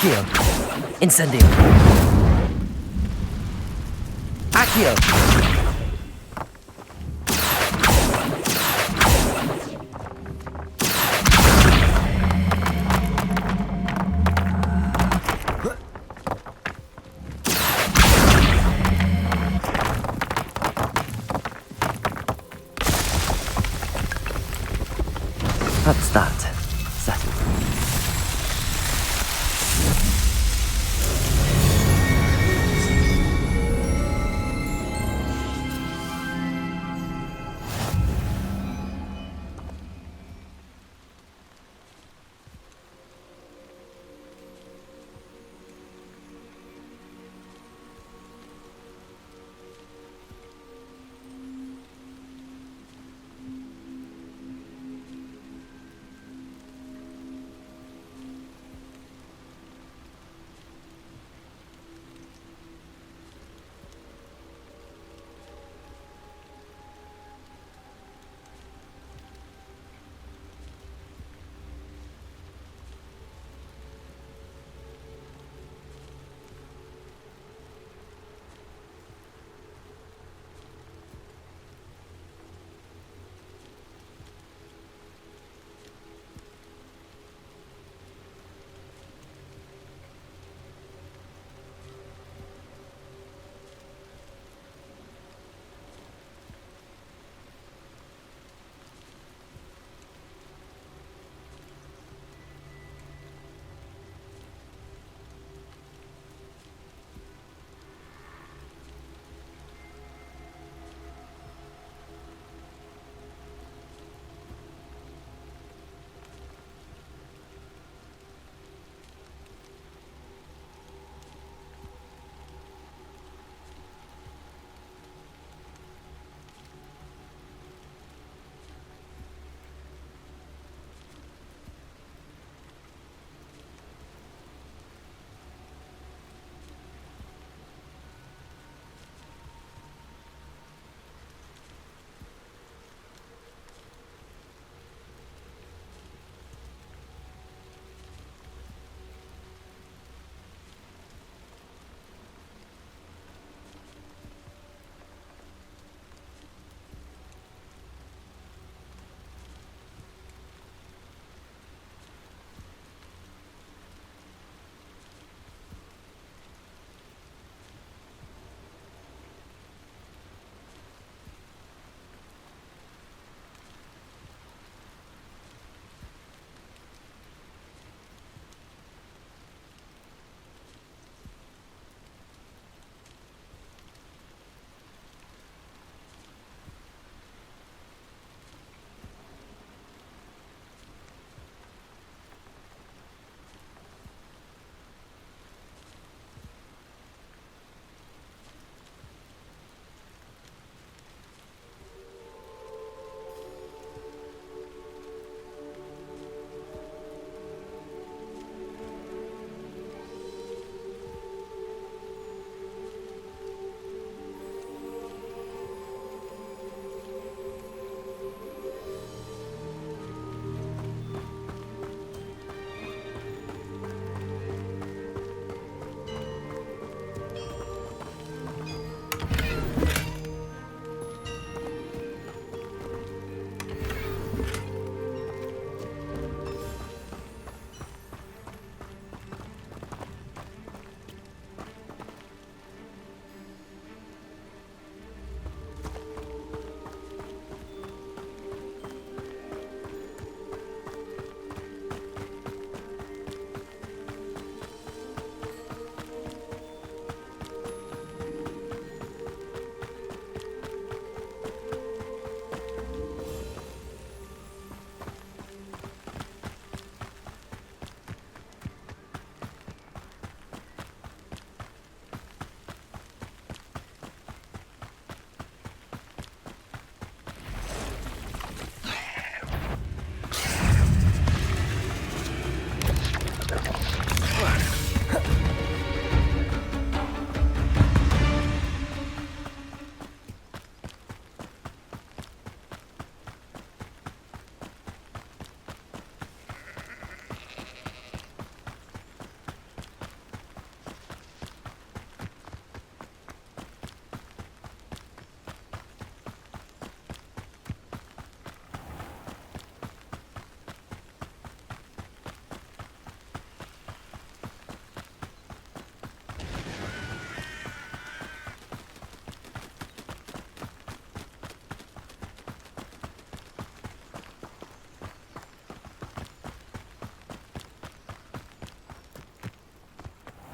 Accio. Incendio. Accio. That's that. Settled.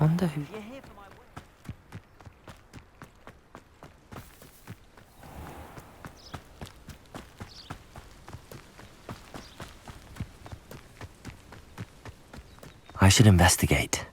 wonder who... I should investigate.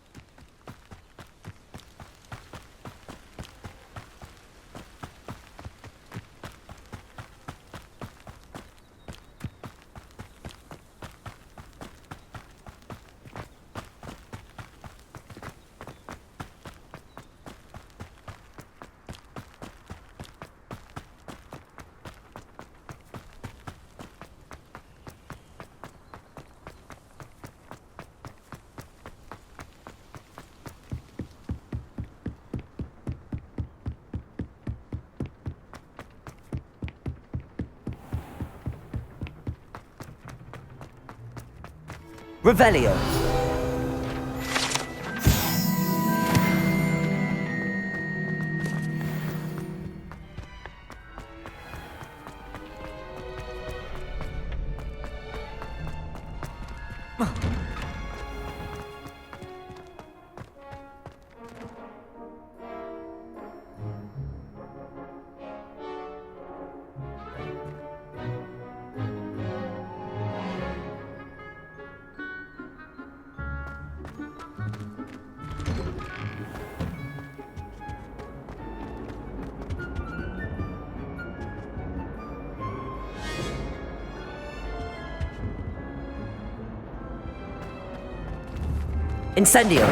Revelio. Incendio.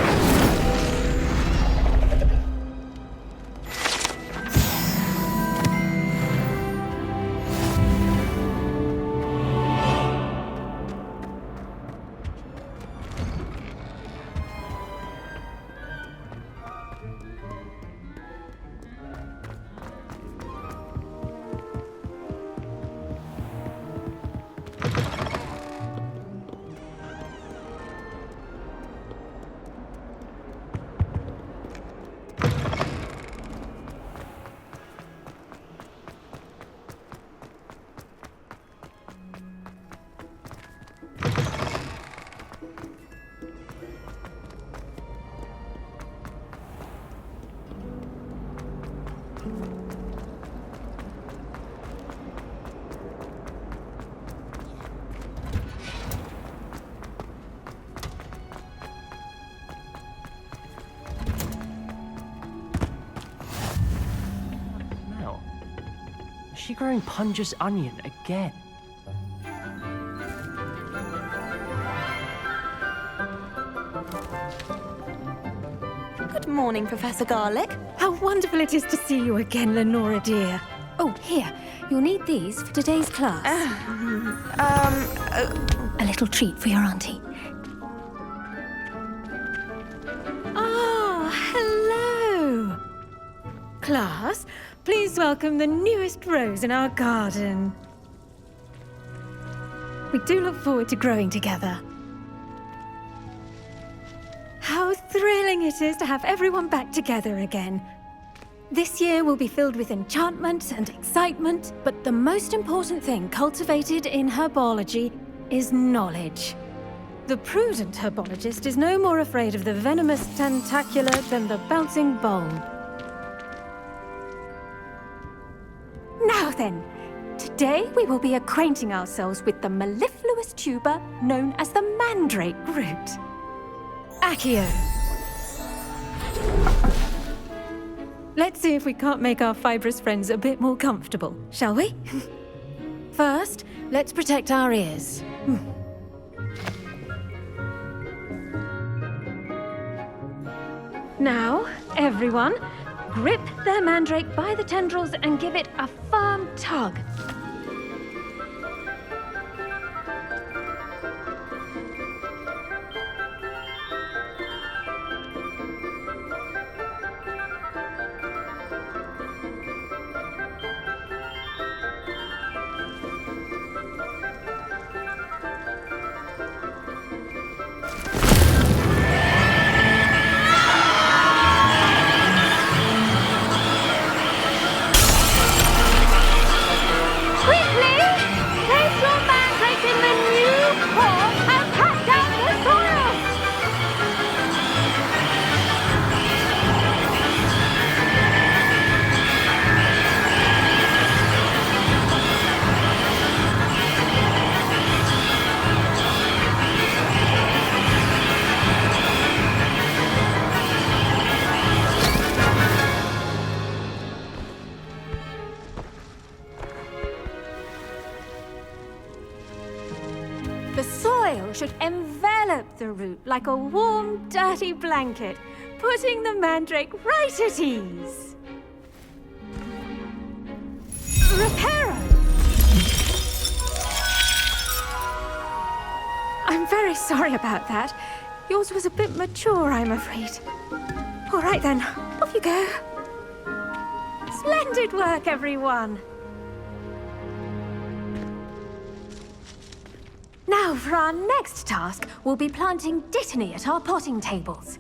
Is she growing Punja's onion again? Good morning, Professor Garlick. How wonderful it is to see you again, Lenora dear. Oh, here. You'll need these for today's class. A little treat for your auntie. Ah, hello. Class, please welcome the newest rose in our garden. We do look forward to growing together. How thrilling it is to have everyone back together again. This year will be filled with enchantment and excitement, but the most important thing cultivated in herbology is knowledge. The prudent herbologist is no more afraid of the venomous tentacula than the bouncing bulb. Now then, today we will be acquainting ourselves with the mellifluous tuber known as the mandrake root. Accio. Let's see if we can't make our fibrous friends a bit more comfortable, shall we? First, let's protect our ears. Now, everyone, grip their mandrake by the tendrils and give it a firm tug. The soil should envelop the root like a warm, dirty blanket, putting the mandrake right at ease. Reparo! I'm very sorry about that. Yours was a bit mature, I'm afraid. All right then, off you go. Splendid work, everyone! Now, for our next task, we'll be planting Dittany at our potting tables.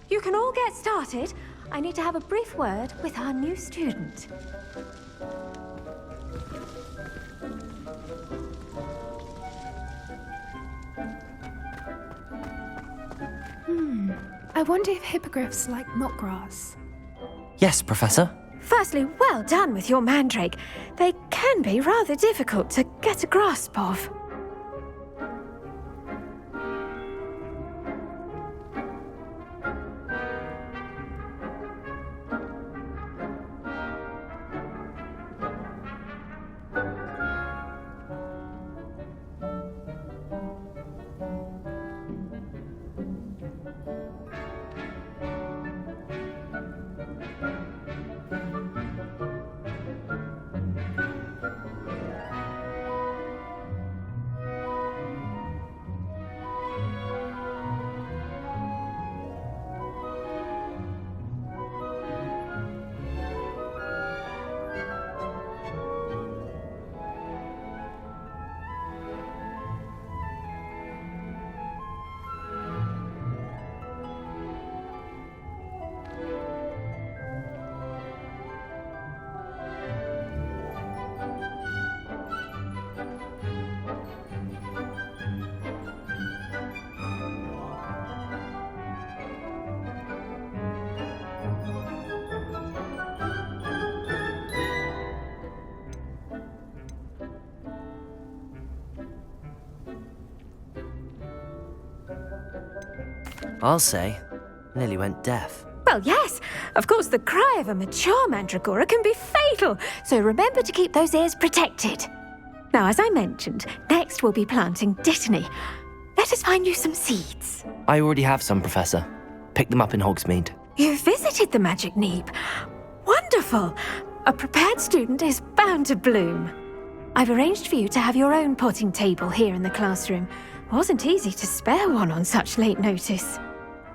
You can all get started. I need to have a brief word with our new student. I wonder if hippogriffs like knotgrass. Yes, Professor. Firstly, well done with your mandrake. They can be rather difficult to get a grasp of. I'll say, nearly went deaf. Well, yes. Of course, the cry of a mature mandragora can be fatal, so remember to keep those ears protected. Now, as I mentioned, next we'll be planting Dittany. Let us find you some seeds. I already have some, Professor. Picked them up in Hogsmeade. You visited the Magic Neep. Wonderful. A prepared student is bound to bloom. I've arranged for you to have your own potting table here in the classroom. Wasn't easy to spare one on such late notice.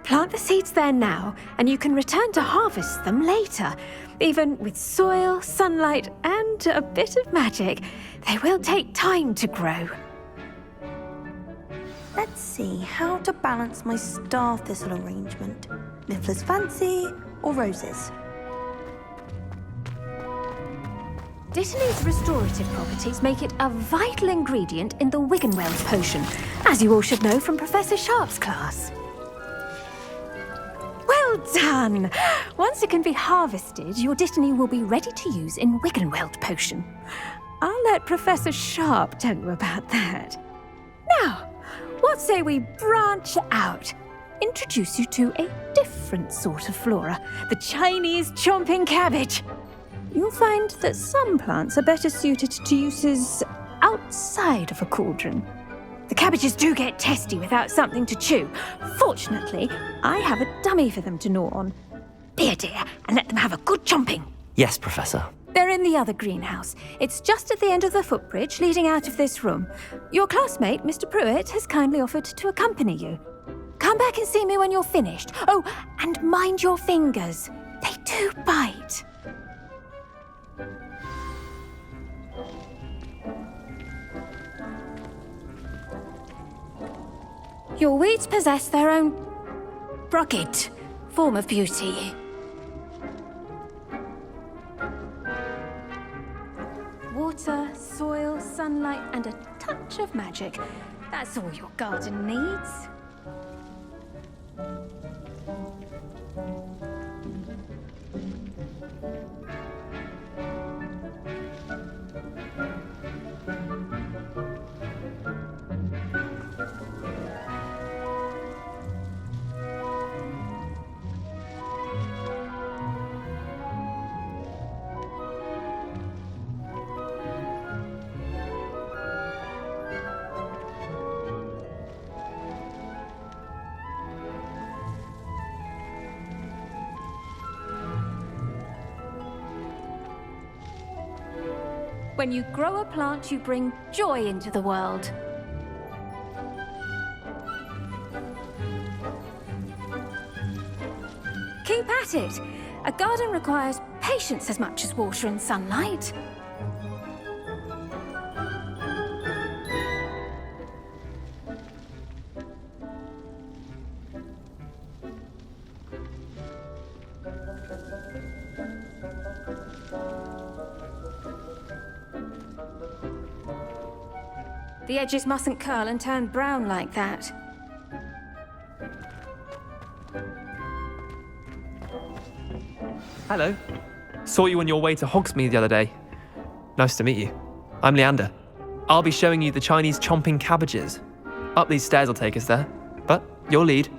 Plant the seeds there now, and you can return to harvest them later. Even with soil, sunlight, and a bit of magic, they will take time to grow. Let's see how to balance my star thistle arrangement. Niffler's Fancy or roses? Dittany's restorative properties make it a vital ingredient in the Wiggenweld potion, as you all should know from Professor Sharp's class. Well done! Once it can be harvested, your Dittany will be ready to use in Wiggenweld potion. I'll let Professor Sharp tell you about that. Now, what say we branch out? Introduce you to a different sort of flora, the Chinese chomping cabbage. You'll find that some plants are better suited to uses outside of a cauldron. The cabbages do get testy without something to chew. Fortunately, I have a dummy for them to gnaw on. Be a dear and let them have a good chomping. Yes, Professor. They're in the other greenhouse. It's just at the end of the footbridge leading out of this room. Your classmate, Mr. Pruitt, has kindly offered to accompany you. Come back and see me when you're finished. Oh, and mind your fingers. They do bite. Your weeds possess their own rugged form of beauty. Water, soil, sunlight, and a touch of magic. That's all your garden needs. When you grow a plant, you bring joy into the world. Keep at it. A garden requires patience as much as water and sunlight. The edges mustn't curl and turn brown like that. Hello. Saw you on your way to Hogsmeade the other day. Nice to meet you. I'm Leander. I'll be showing you the Chinese chomping cabbages. Up these stairs will take us there, but your lead.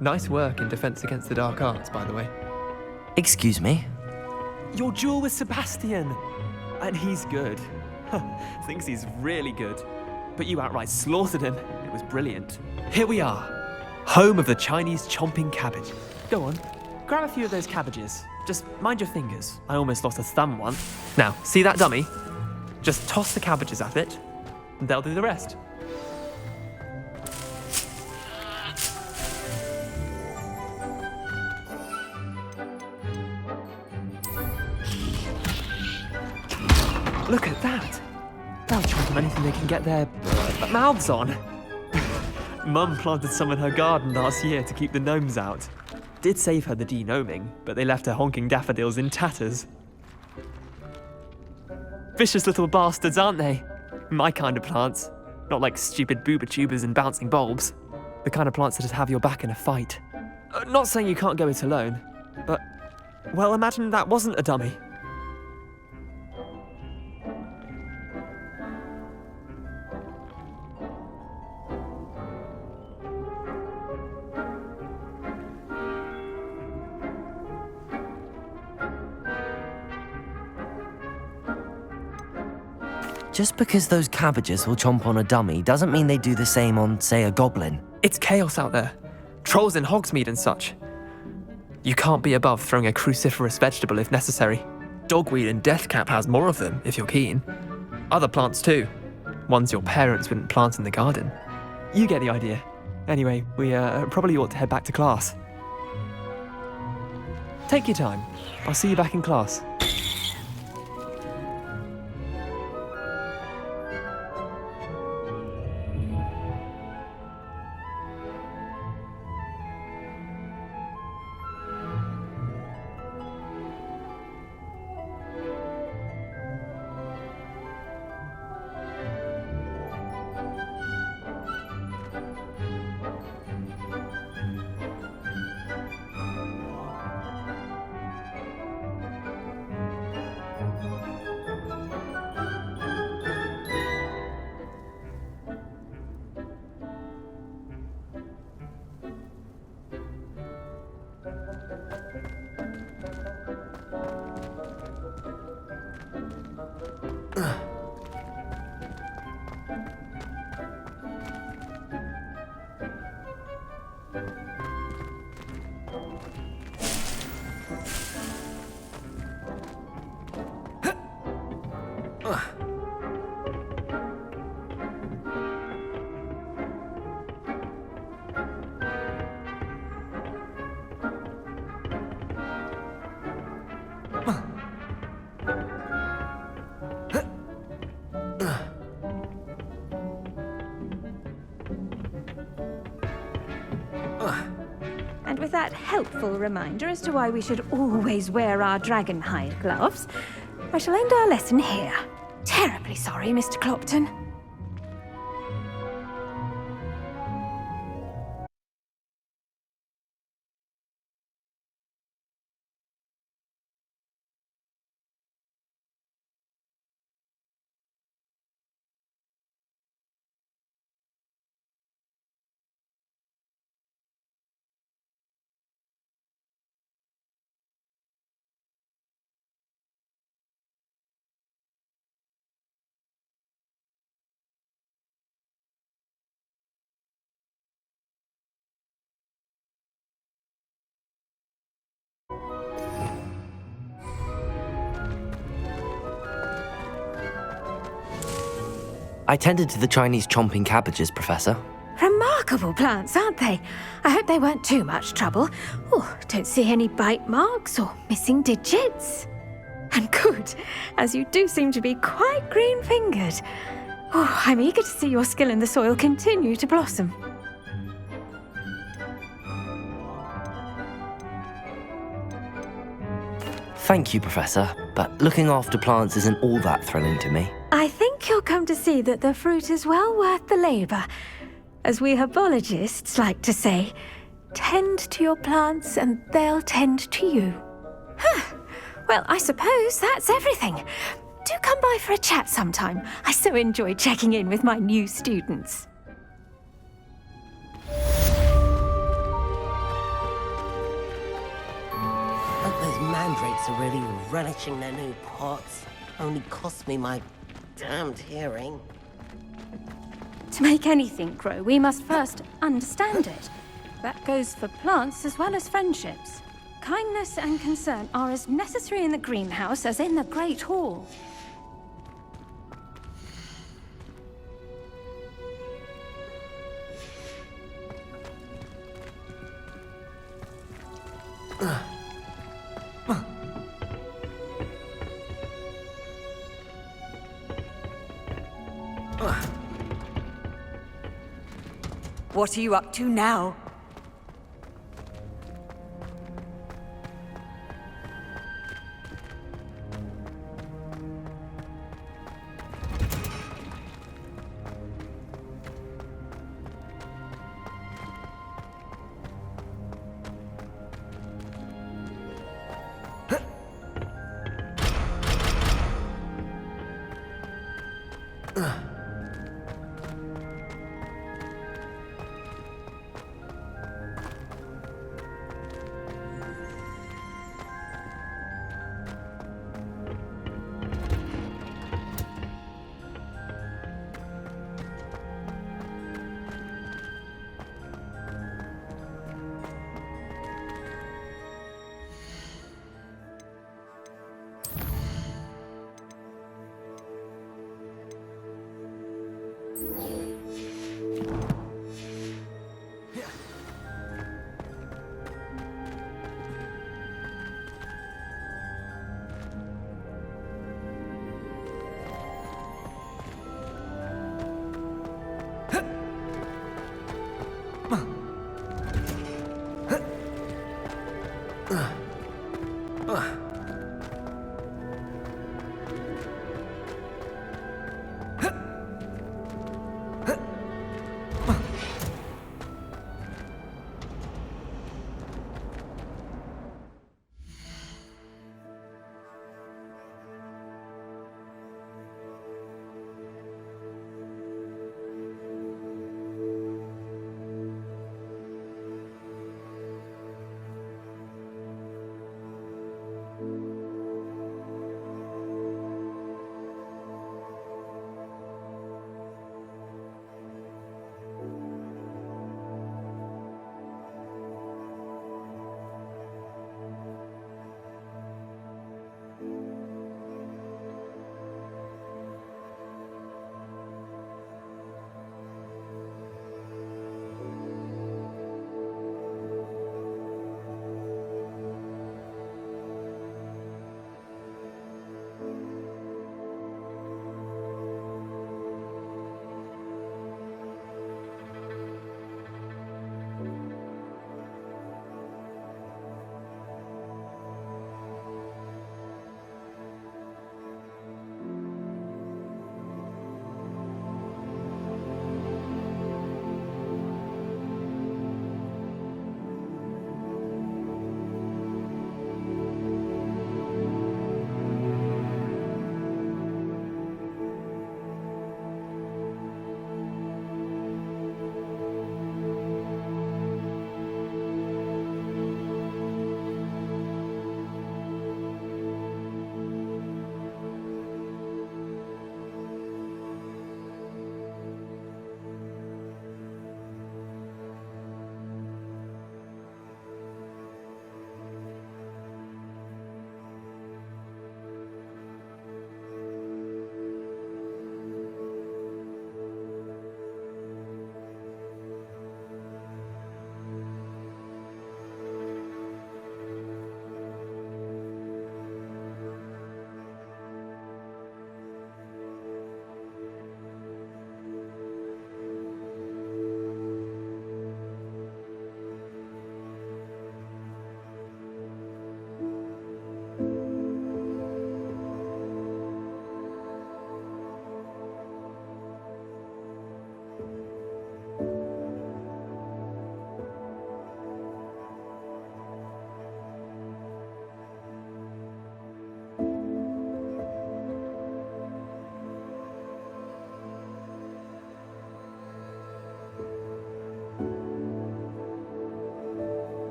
Nice work in Defense Against the Dark Arts, by the way. Excuse me? Your duel with Sebastian! And he's good. Thinks he's really good. But you outright slaughtered him. It was brilliant. Here we are. Home of the Chinese chomping cabbage. Go on, grab a few of those cabbages. Just mind your fingers. I almost lost a thumb once. Now, see that dummy? Just toss the cabbages at it, and they'll do the rest. Look at that! They'll chomp on anything they can get their mouths on. Mum planted some in her garden last year to keep the gnomes out. Did save her the denoming, but they left her honking daffodils in tatters. Vicious little bastards, aren't they? My kind of plants. Not like stupid booba tubers and bouncing bulbs. The kind of plants that'd have your back in a fight. Not saying you can't go it alone, but, well, imagine that wasn't a dummy. Just because those cabbages will chomp on a dummy doesn't mean they do the same on, say, a goblin. It's chaos out there. Trolls in Hogsmeade and such. You can't be above throwing a cruciferous vegetable if necessary. Dogweed and deathcap has more of them, if you're keen. Other plants too. Ones your parents wouldn't plant in the garden. You get the idea. Anyway, we probably ought to head back to class. Take your time. I'll see you back in class. And with that helpful reminder as to why we should always wear our dragon hide gloves, I shall end our lesson here. Terribly sorry, Mr. Clopton. I tended to the Chinese chomping cabbages, Professor. Remarkable plants, aren't they? I hope they weren't too much trouble. Oh, don't see any bite marks or missing digits. And good, as you do seem to be quite green-fingered. Oh, I'm eager to see your skill in the soil continue to blossom. Thank you, Professor, but looking after plants isn't all that thrilling to me. I think you'll come to see that the fruit is well worth the labour. As we herbologists like to say, tend to your plants and they'll tend to you. Huh. Well, I suppose that's everything. Do come by for a chat sometime. I so enjoy checking in with my new students. Hope those mandrakes are really relishing their new pots. Only cost me my damned hearing. To make anything grow, we must first understand it. That goes for plants as well as friendships. Kindness and concern are as necessary in the greenhouse as in the Great Hall. What are you up to now?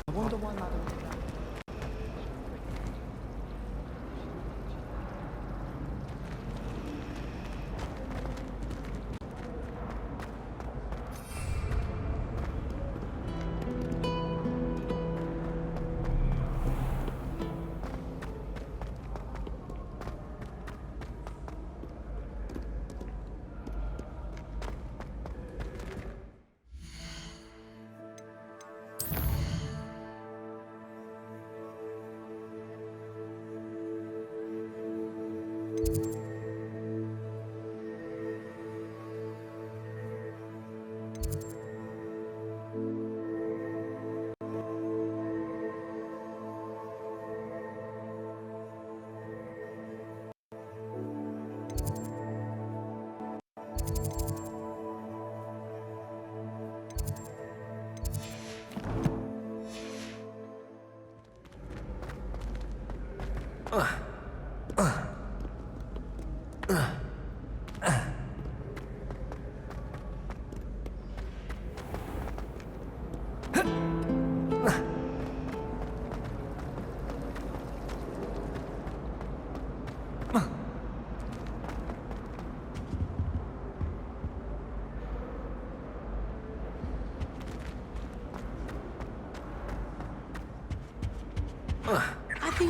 I wonder why Madam...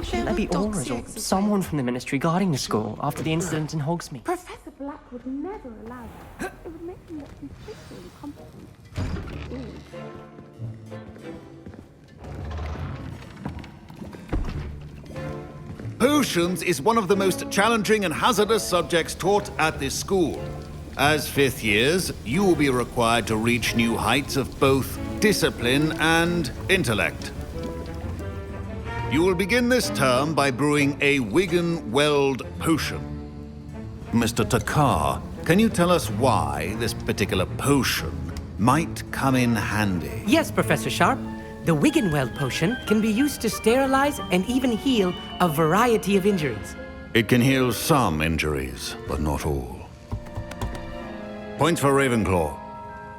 Shouldn't there be Auras or someone from the Ministry guarding the school after the incident in Hogsmeade? Professor Black would never allow that. It would make him look completely incompetent. Potions is one of the most challenging and hazardous subjects taught at this school. As fifth years, you will be required to reach new heights of both discipline and intellect. You will begin this term by brewing a Wigan-Weld potion. Mr. Takar, can you tell us why this particular potion might come in handy? Yes, Professor Sharp. The Wigan-Weld potion can be used to sterilize and even heal a variety of injuries. It can heal some injuries, but not all. Points for Ravenclaw.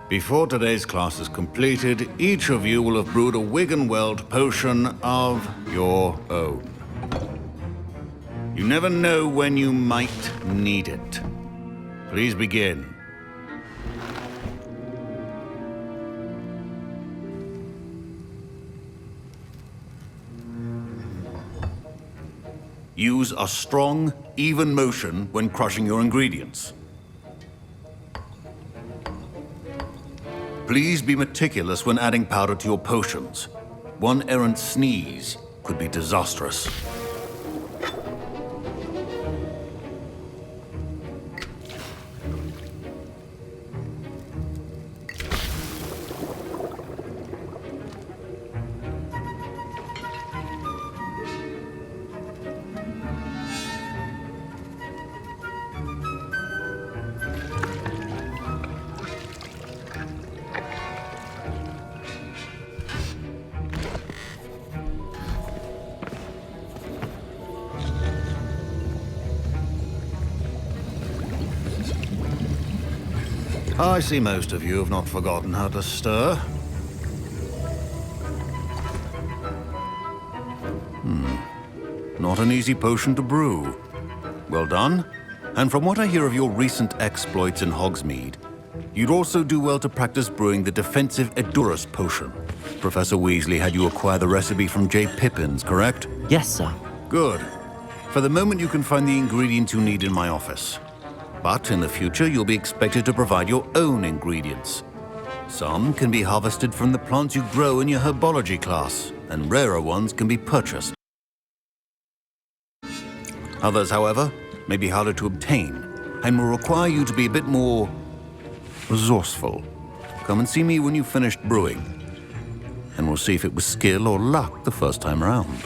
Before today's class is completed, each of you will have brewed a Wigan-Weld potion of your own. You never know when you might need it. Please begin. Use a strong, even motion when crushing your ingredients. Please be meticulous when adding powder to your potions. One errant sneeze could be disastrous. I see most of you have not forgotten how to stir. Not an easy potion to brew. Well done. And from what I hear of your recent exploits in Hogsmeade, you'd also do well to practice brewing the defensive Edurus potion. Professor Weasley had you acquire the recipe from J. Pippins, correct? Yes, sir. Good. For the moment, you can find the ingredients you need in my office. But in the future, you'll be expected to provide your own ingredients. Some can be harvested from the plants you grow in your herbology class, and rarer ones can be purchased. Others, however, may be harder to obtain, and will require you to be a bit more resourceful. Come and see me when you've finished brewing, and we'll see if it was skill or luck the first time around.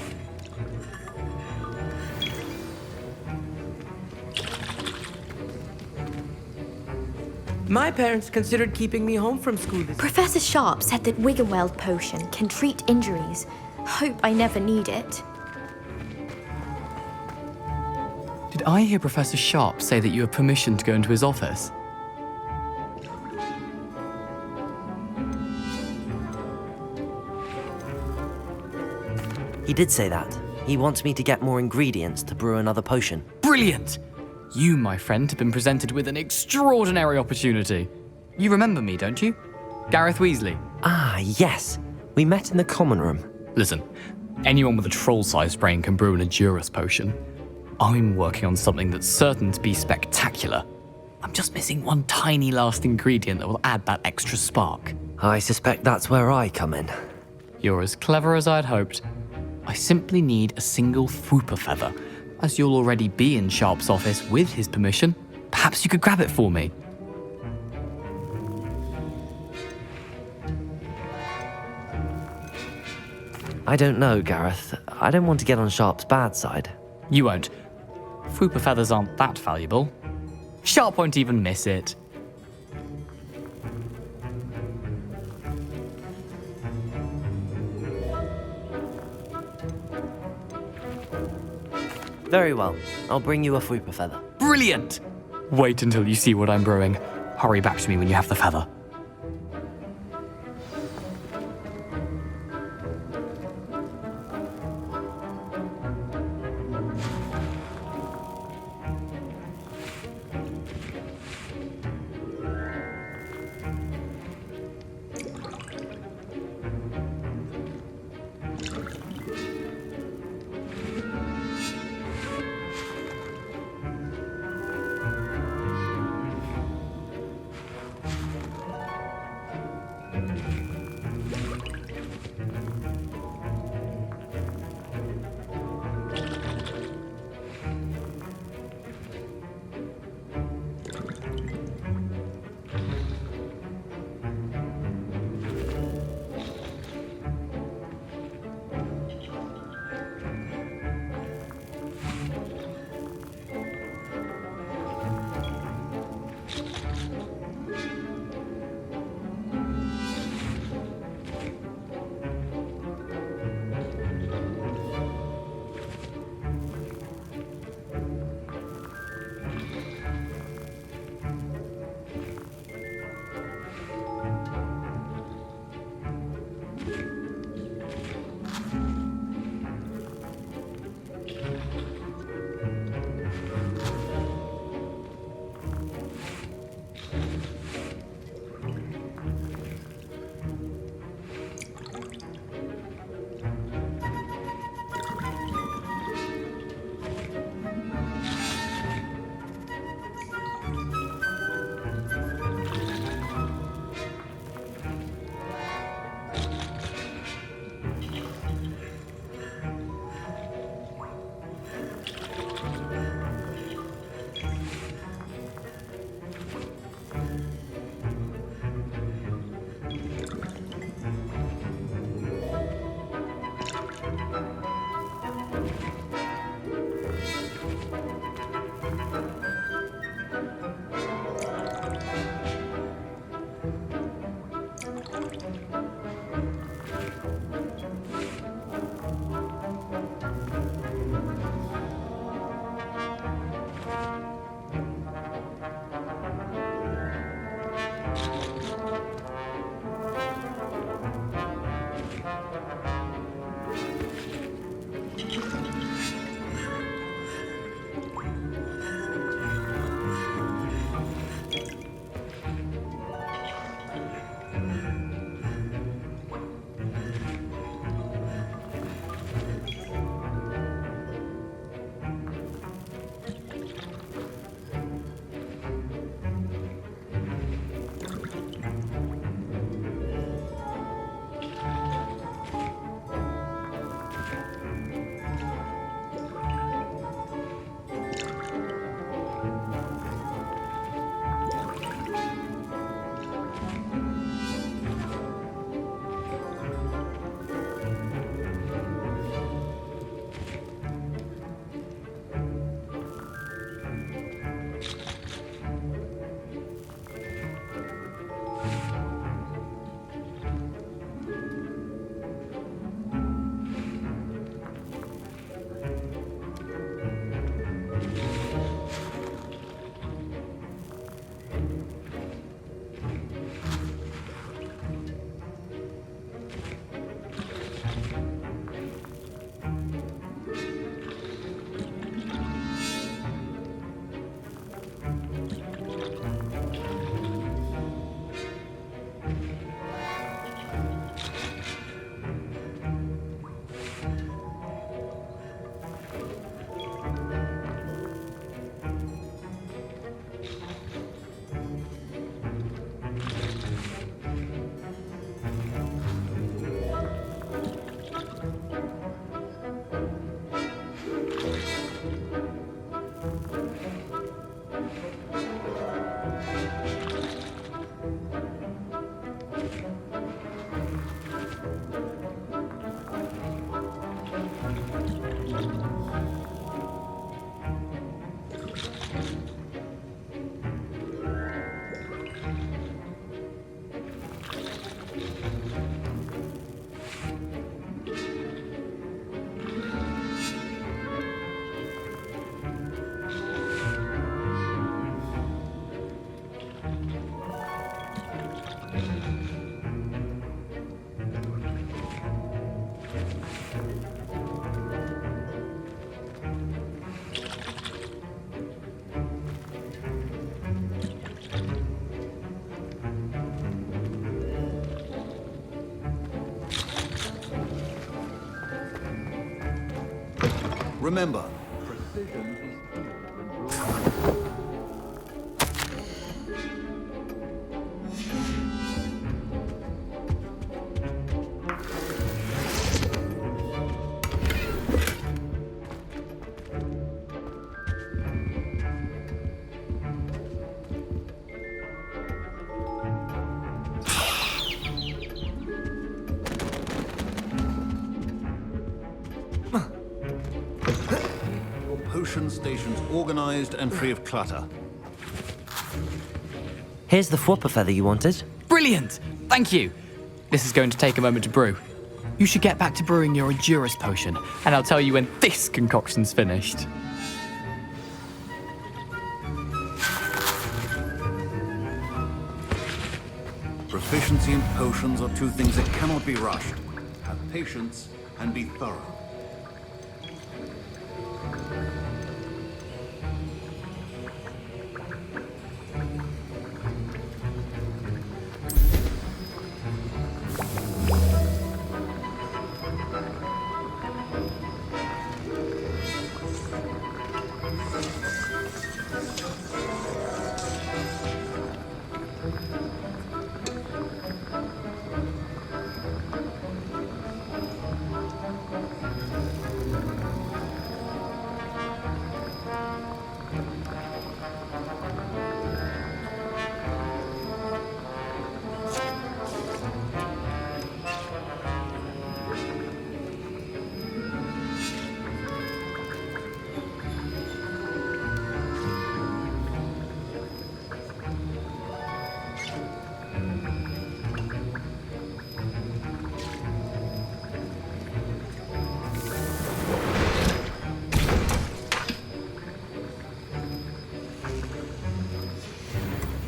My parents considered keeping me home from school this Professor Sharp said that Wiggenweld potion can treat injuries. Hope I never need it. Did I hear Professor Sharp say that you have permission to go into his office? He did say that. He wants me to get more ingredients to brew another potion. Brilliant! You, my friend, have been presented with an extraordinary opportunity. You remember me, don't you? Gareth Weasley. Ah, yes. We met in the common room. Listen, anyone with a troll-sized brain can brew an Edurus potion. I'm working on something that's certain to be spectacular. I'm just missing one tiny last ingredient that will add that extra spark. I suspect that's where I come in. You're as clever as I'd hoped. I simply need a single Fwooper feather. As you'll already be in Sharp's office with his permission, perhaps you could grab it for me. I don't know, Gareth. I don't want to get on Sharp's bad side. You won't. Fwooper feathers aren't that valuable. Sharp won't even miss it. Very well. I'll bring you a Fwooper feather. Brilliant! Wait until you see what I'm brewing. Hurry back to me when you have the feather. Remember, precision is... Potion stations organized and free of clutter. Here's the Whopper feather you wanted. Brilliant! Thank you. This is going to take a moment to brew. You should get back to brewing your Endurus potion, and I'll tell you when this concoction's finished. Proficiency in potions are two things that cannot be rushed. Have patience and be thorough.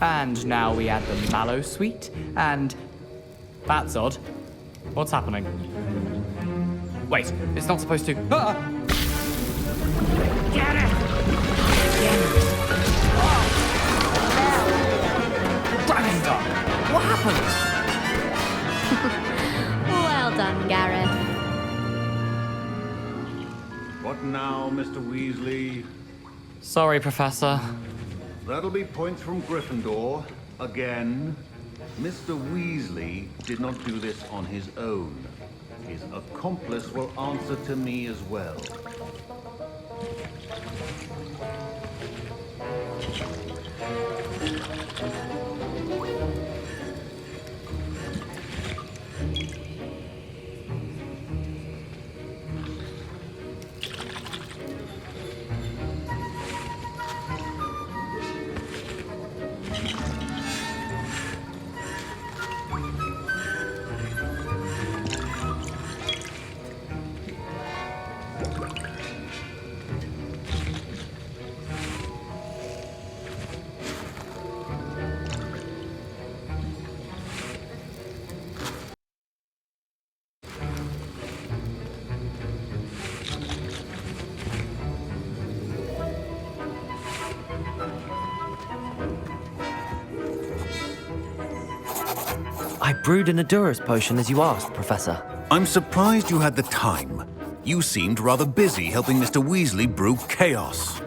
And now we add the mallow sweet, and... That's odd. What's happening? Wait, it's not supposed to... Ah! Get it! Dragon Dog! What happened? Well done, Gareth. What now, Mr. Weasley? Sorry, Professor. That'll be points from Gryffindor. Again. Mr. Weasley did not do this on his own. His accomplice will answer to me as well. I brewed an Endurus potion as you asked, Professor. I'm surprised you had the time. You seemed rather busy helping Mr. Weasley brew chaos.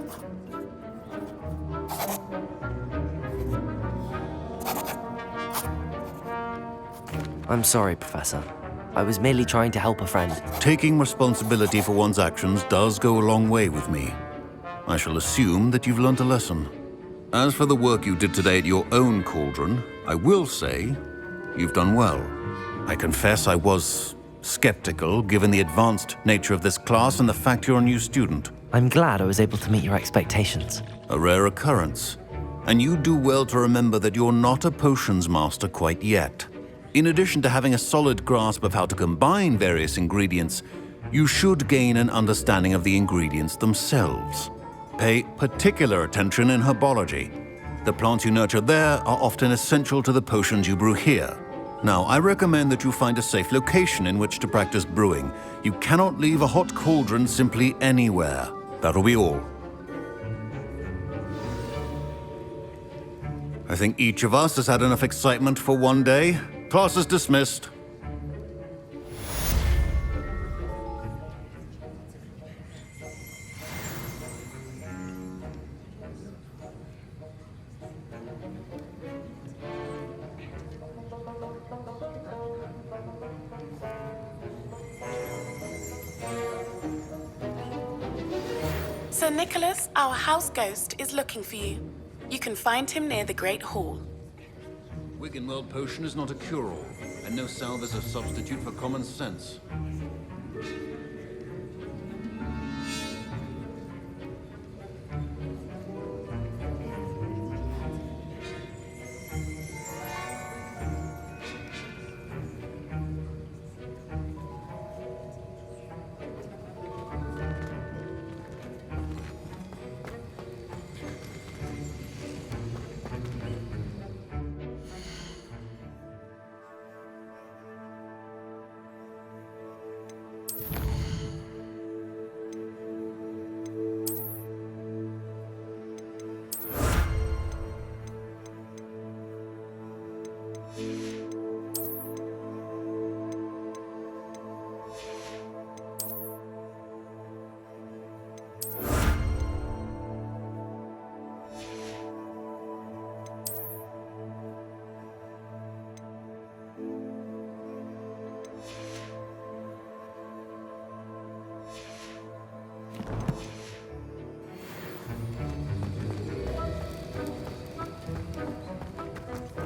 I'm sorry, Professor. I was merely trying to help a friend. Taking responsibility for one's actions does go a long way with me. I shall assume that you've learnt a lesson. As for the work you did today at your own cauldron, I will say you've done well. I confess I was skeptical, given the advanced nature of this class and the fact you're a new student. I'm glad I was able to meet your expectations. A rare occurrence. And you do well to remember that you're not a potions master quite yet. In addition to having a solid grasp of how to combine various ingredients, you should gain an understanding of the ingredients themselves. Pay particular attention in herbology. The plants you nurture there are often essential to the potions you brew here. Now, I recommend that you find a safe location in which to practice brewing. You cannot leave a hot cauldron simply anywhere. That'll be all. I think each of us has had enough excitement for one day. Class is dismissed. Sir Nicholas, our house ghost, is looking for you. You can find him near the Great Hall. Wiggenweld potion is not a cure-all, and no salve is a substitute for common sense.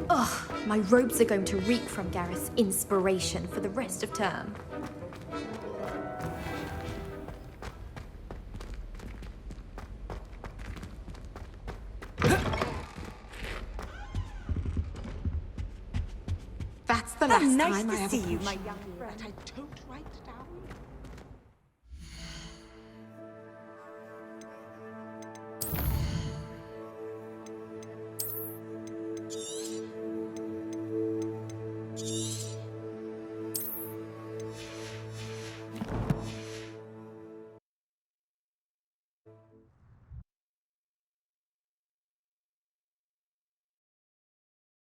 Ugh, my robes are going to reek from Gareth's inspiration for the rest of term. That's the last nice time to I have see a you, potion my young that friend. I don't write down.